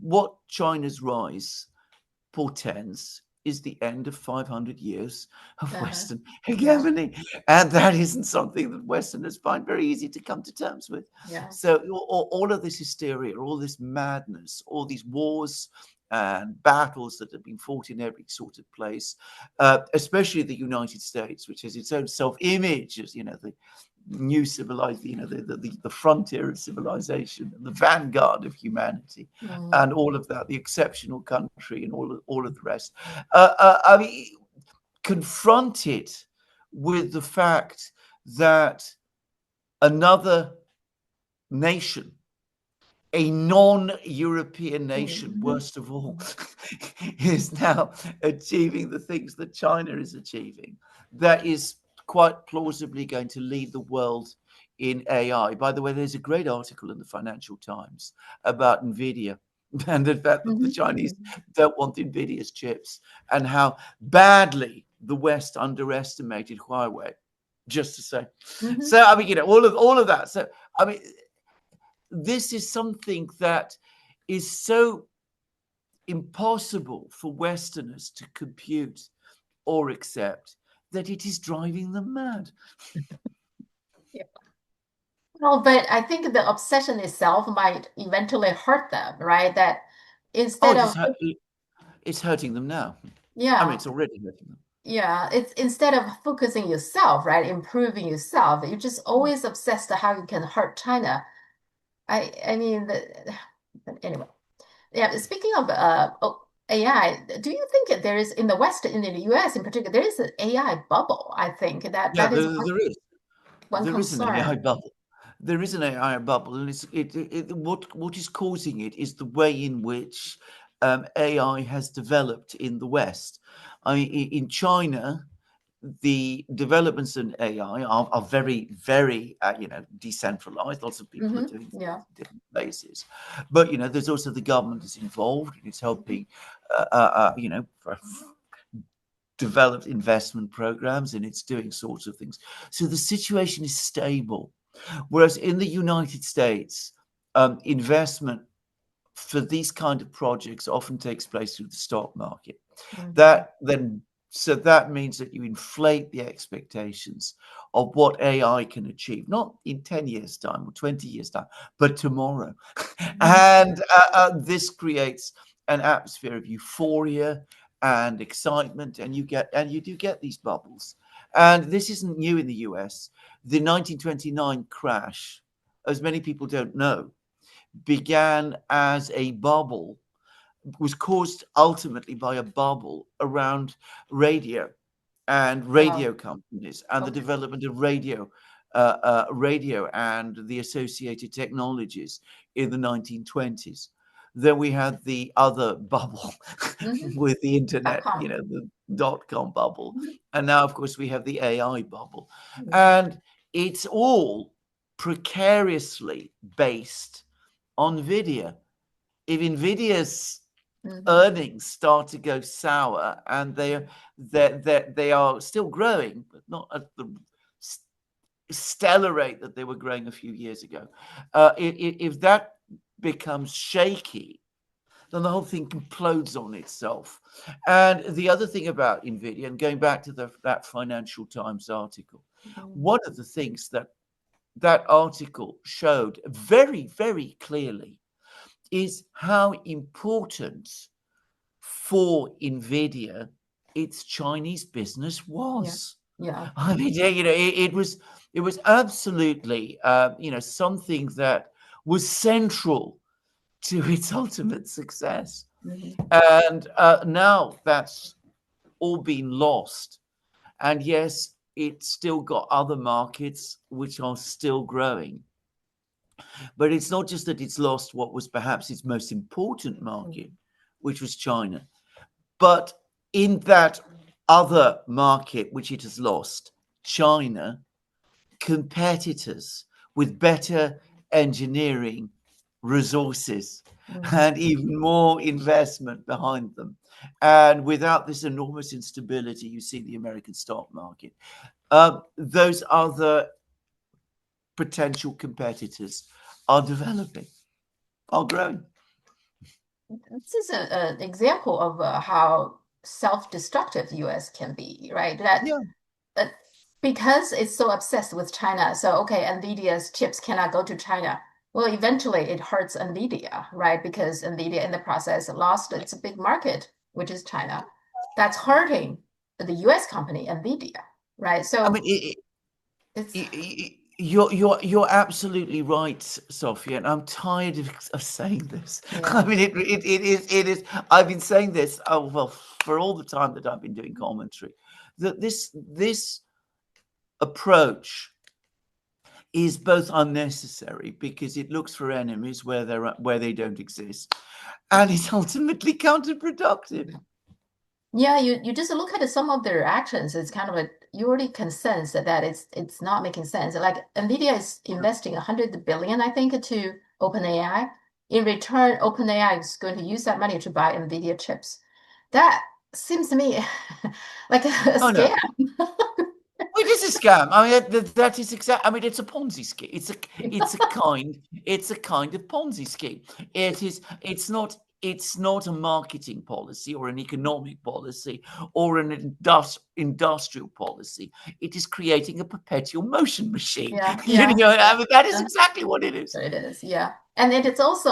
what China's rise portends is the end of 500 years of uh-huh. Western Yeah. hegemony. And that isn't something that Westerners find very easy to come to terms with. Yeah. So all of this hysteria, all this madness, all these wars and battles that have been fought in every sort of place, especially the United States, which has its own self-image as, the new civilized, the frontier of civilization and the vanguard of humanity, Mm. and all of that, the exceptional country, and all of the rest. I mean, confronted with the fact that another nation, a non-European nation, Mhm. worst of all, is now achieving the things that China is achieving. That is quite plausibly going to lead the world in AI. By the way, there's a great article in the Financial Times about NVIDIA and the fact that the Mhm. Chinese don't want NVIDIA's chips and how badly the West underestimated Huawei, just to say. Mhm. So, I mean, all of that. So, I mean, this is something that is so impossible for Westerners to compute or accept that it is driving them mad. Yeah. Well, but I think the obsession itself might eventually hurt them, right? That Oh, instead of, it's hurting them now. I mean, yeah, it's already hurting them. yeah, it's instead of focusing yourself, right, improving yourself, you're just always obsessed to how you can hurt China. I mean, but anyway. Yeah, speaking of AI, do you think there is in the West, in the US in particular, there is an AI bubble? I think that Yeah, that is there is. one There is an AI concern. bubble. there is an AI bubble, and what is causing it is the way in which AI has developed in the West. I mean, in China, the developments in AI are very, very, decentralized. Lots of people are doing things Yeah. in different places, but there's also the government is involved, and it's helping, for developed investment programs, and it's doing sorts of things. So the situation is stable, whereas in the United States, investment for these kind of projects often takes place through the stock market. Mm-hmm. That means that you inflate the expectations of what AI can achieve, not in 10 years' time or 20 years' time, but tomorrow. And this creates an atmosphere of euphoria and excitement, and you do get these bubbles. And this isn't new in the US. The 1929 crash, as many people don't know, began as a bubble, was caused ultimately by a bubble around radio and Wow. radio companies and the Okay. development of radio and the associated technologies in the 1920s. Then we had the other bubble Mm-hmm. with the internet, .com. the dot-com bubble. Mhm. And now, of course, we have the AI bubble. Yeah. And it's all precariously based on NVIDIA. If NVIDIA's Mm-hmm. earnings start to go sour, and they are still growing, but not at the stellar rate that they were growing a few years ago. If that becomes shaky, then the whole thing implodes on itself. And the other thing about Nvidia, and going back to that Financial Times article, Mm-hmm. one of the things that article showed very, very clearly is how important for Nvidia its Chinese business Yeah. was. Yeah. I mean, yeah, it was absolutely something that was central to its ultimate success, Mm-hmm. and now that's all been lost. And yes, it's still got other markets which are still growing, but it's not just that it's lost what was perhaps its most important market, which was China. But in that other market which it has lost, China, competitors with better engineering resources Mm-hmm. and even more investment behind them. And without this enormous instability, you see the American stock market. Those other potential competitors are developing, are growing. This is an example of how self-destructive US can be, right? Yeah. That because it's so obsessed with China, so okay, NVIDIA's chips cannot go to China. Well, eventually it hurts NVIDIA, right? Because NVIDIA in the process lost its big market, which is China. That's hurting the US company, NVIDIA, right? I So mean, it's you're absolutely right, Sophia, and I'm tired of saying this. I yeah. mean, it is. I've been saying this, oh well, for all the time that I've been doing commentary, that this approach is both unnecessary because it looks for enemies where they don't exist, and it's ultimately counterproductive. Yeah, you just look at some of their actions, it's kind of like you already can sense that it's not making sense. Like Nvidia is investing 100 billion, I think, to OpenAI. In return, OpenAI is going to use that money to buy Nvidia chips. That seems to me like a Oh no, scam. it is a scam. I mean, that is exact. I mean, it's a Ponzi scheme. It's a kind of Ponzi scheme. It is. It's not. It's not a marketing policy or an economic policy or an industrial policy. It is creating a perpetual motion machine. Yeah, You yeah, know, I yeah. mean, that is exactly what it is. It is, yeah. And it's also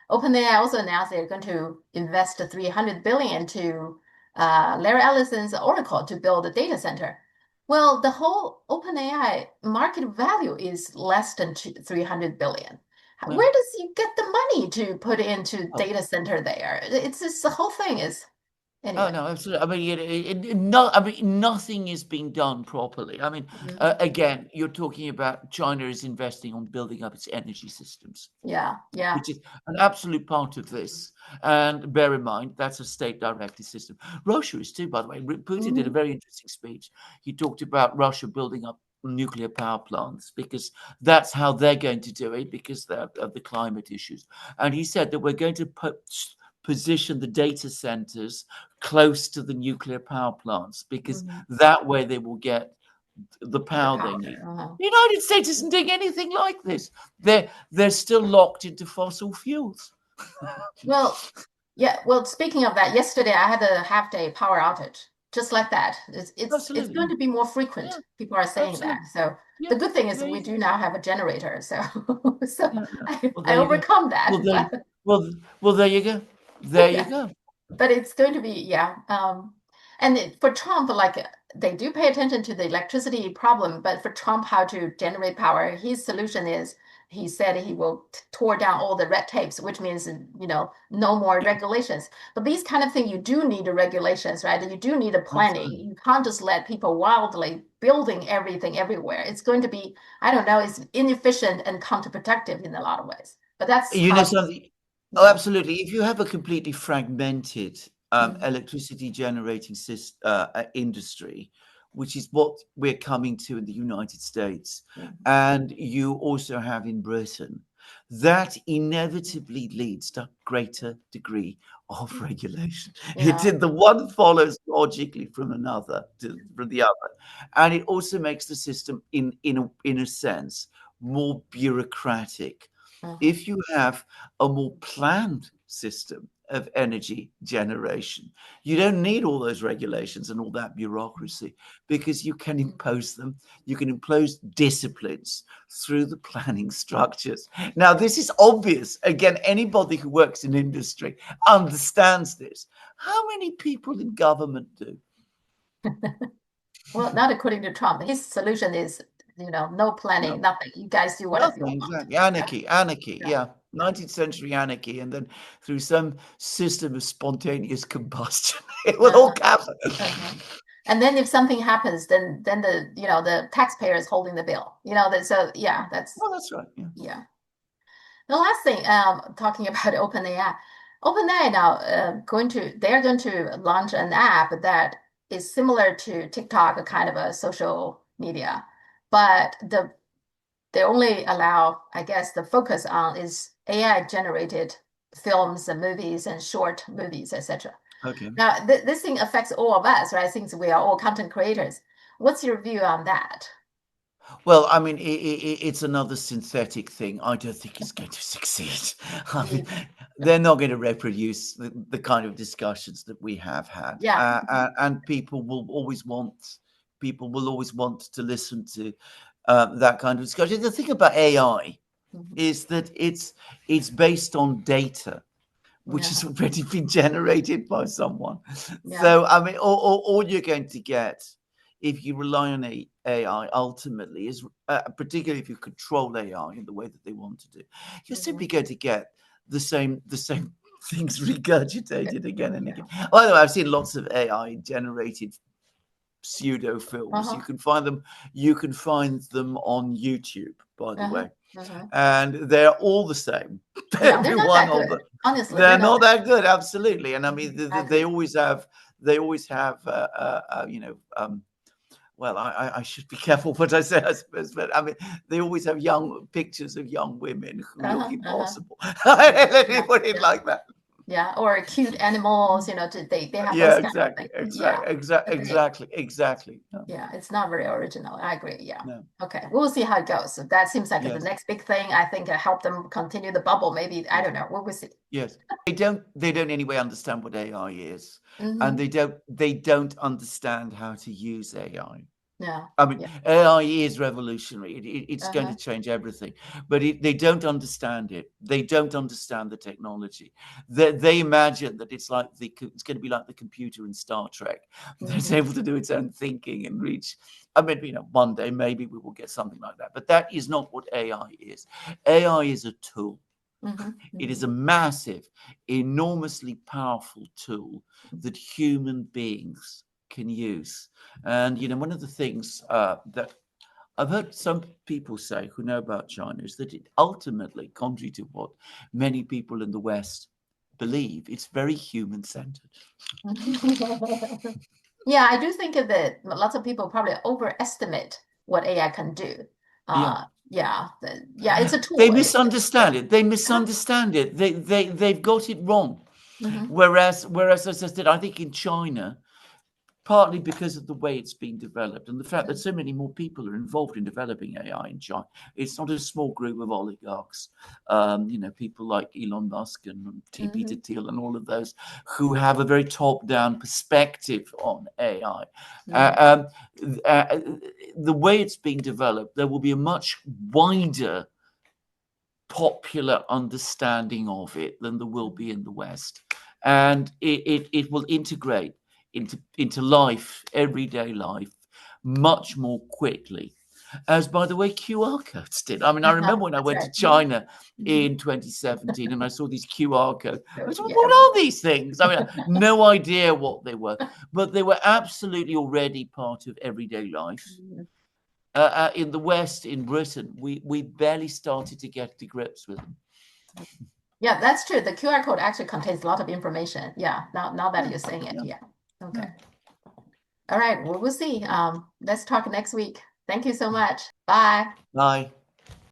OpenAI also announced they're going to invest 300 billion to Larry Ellison's Oracle to build a data center. Well, the whole OpenAI market value is less than 300 billion. Yeah. Where does he get the money to put into Oh, data center there? It's just the whole thing is. Oh Anyway. no, absolutely. I mean, no, I mean, nothing is being done properly. I mean, Mhm. again, you're talking about China is investing on building up its energy systems, Yeah, yeah. which is an absolute part of this. And bear in mind, that's a state-directed system. Russia is too, by the way. Putin did a Hmm. very interesting speech. He talked about Russia building up nuclear power plants because that's how they're going to do it because of the climate issues. And he said that we're going to position the data centers close to the nuclear power plants because Hmm. that way they will get the The power they need. power. Uh-huh. The United States isn't doing anything like this. They're still locked into fossil fuels. Well, yeah. Well, speaking of that, yesterday I had a half-day power outage, just like that. It's going Absolutely. to be more Yeah, frequent. People are saying that. absolutely. So Yeah, the good thing is there we you do go. now have a generator. So so Yeah, yeah. Well, I there you go. overcome that. Well, there, But well, well, there you go. There you yeah, go. but it's going to be, yeah. And for Trump, like they do pay attention to the electricity problem, but for Trump, how to generate power, his solution is he said he will tore down all the red tapes, which means, no more Yeah, regulations. But these kind of things, you do need the regulations, right? You do need a planning. absolutely. You can't just let people wildly building everything everywhere. It's going to be, I don't know, it's inefficient and counterproductive in a lot of ways. But that's You know how, something? Oh, yeah. absolutely. If you have a completely fragmented Mhm. electricity generating industry, which is what we're coming to in the United States, Mhm. and you also have in Britain, that inevitably leads to a greater degree of Mhm. regulation. It Yeah. the one follows logically from another from the other, and it also makes the system, in a sense, more bureaucratic. Uh-huh. If you have a more planned system of energy generation, you don't need all those regulations and all that bureaucracy because you can impose them. You can impose disciplines through the planning structures. Now, this is obvious. Again, anybody who works in industry understands this. How many people in government do? Well, not according to Trump. His solution is, no planning, No. nothing. You guys do whatever you Nothing, want. exactly. Yeah, Anarchy, yeah, yeah. 19th century anarchy, and then through some system of spontaneous combustion, it will all uh-huh, happen. uh-huh. And then if something happens, then the taxpayer is holding the bill. So yeah, that's Well, that's right. Yeah. yeah. The last thing, talking about OpenAI. OpenAI now they're going to launch an app that is similar to TikTok, a kind of a social media, but they only allow, I guess, the focus on is AI generated films and movies and short movies, etc. Okay. Now, this thing affects all of us, right? Since we are all content creators. What's your view on that? Well, I mean, it's another synthetic thing. I don't think it's going to succeed. I mean, Me, they're not going to reproduce the kind of discussions that we have had, yeah. and people will always want to listen to that kind of discussion. The thing about AI Mhm. is that it's based on data which Yeah, has already been generated by someone. yeah. So, I mean, all you're going to get if you rely on AI ultimately is, particularly if you control AI in the way that they want to do, you're Mhm. simply going to get the same things regurgitated again and Yeah. again. By the way, I've seen lots of AI generated pseudo films. Uh-huh. You can find them on YouTube, by the Uh-huh. way, Uh-huh. and they're all the same. Yeah, they're Every not one that of good. them. Honestly, they're They're not not that that good, absolutely. And I good. mean, Mhm. I agree. they always have, well, I should be careful what I say, I suppose, but I mean, they always have young pictures of young women who look Uh-huh. Uh-huh. impossible. Yeah. Let me Yeah. put it Yeah. like that. Yeah. Or cute animals, they have Yeah, those kind of exactly, things. Yeah. But exactly. No, yeah, it's not very original. I agree. Yeah. no, Okay. We'll see how it goes. So that seems like the yes, next big thing. I think help them continue the bubble. Maybe, I yes. don't know. We'll see. Yes. They don't anyway understand what AI is, and Hmm. they don't understand how to use AI. Yeah. I mean, Yeah. AI is revolutionary. It's going to Uh-huh. change everything, but they don't understand it. They don't understand the technology. They imagine that it's going to be like the computer in Star Trek. That it's Hmm. able to do its own thinking and reach. I mean, one day maybe we will get something like that, but that is not what AI is. AI is a tool. It is a massive, enormously powerful tool that human beings can use. And, one of the things that I've heard some people say who know about China is that it ultimately, contrary to what many people in the West believe, it's very human-centered. Yeah, I do think of it. Lots of people probably overestimate what AI can do. Yeah, it's a They tool. misunderstand it. They misunderstand it. They've got it wrong. Whereas, as I said, I think in China, partly because of the way it's been developed and the fact that so many more people are involved in developing AI in China. It's not a small group of oligarchs, people like Elon Musk and Peter Thiel and all of those who have a very top-down perspective on AI. The way it's being developed, there will be a much wider popular understanding of it than there will be in the West. And it will integrate into life, everyday life, much more quickly. As, by the way, QR codes did. I mean, I remember when I went to China in 2017 and I saw these QR codes. I thought, what are these things? I mean, no idea what they were, but they were absolutely already part of everyday life. In the West, in Britain, we barely started to get to grips with them. Yeah, that's true. The QR code actually contains a lot of information. Yeah, now that you're saying it. Yeah. Okay. All right. Well, we'll see. Let's talk next week. Thank you so much. Bye. Bye.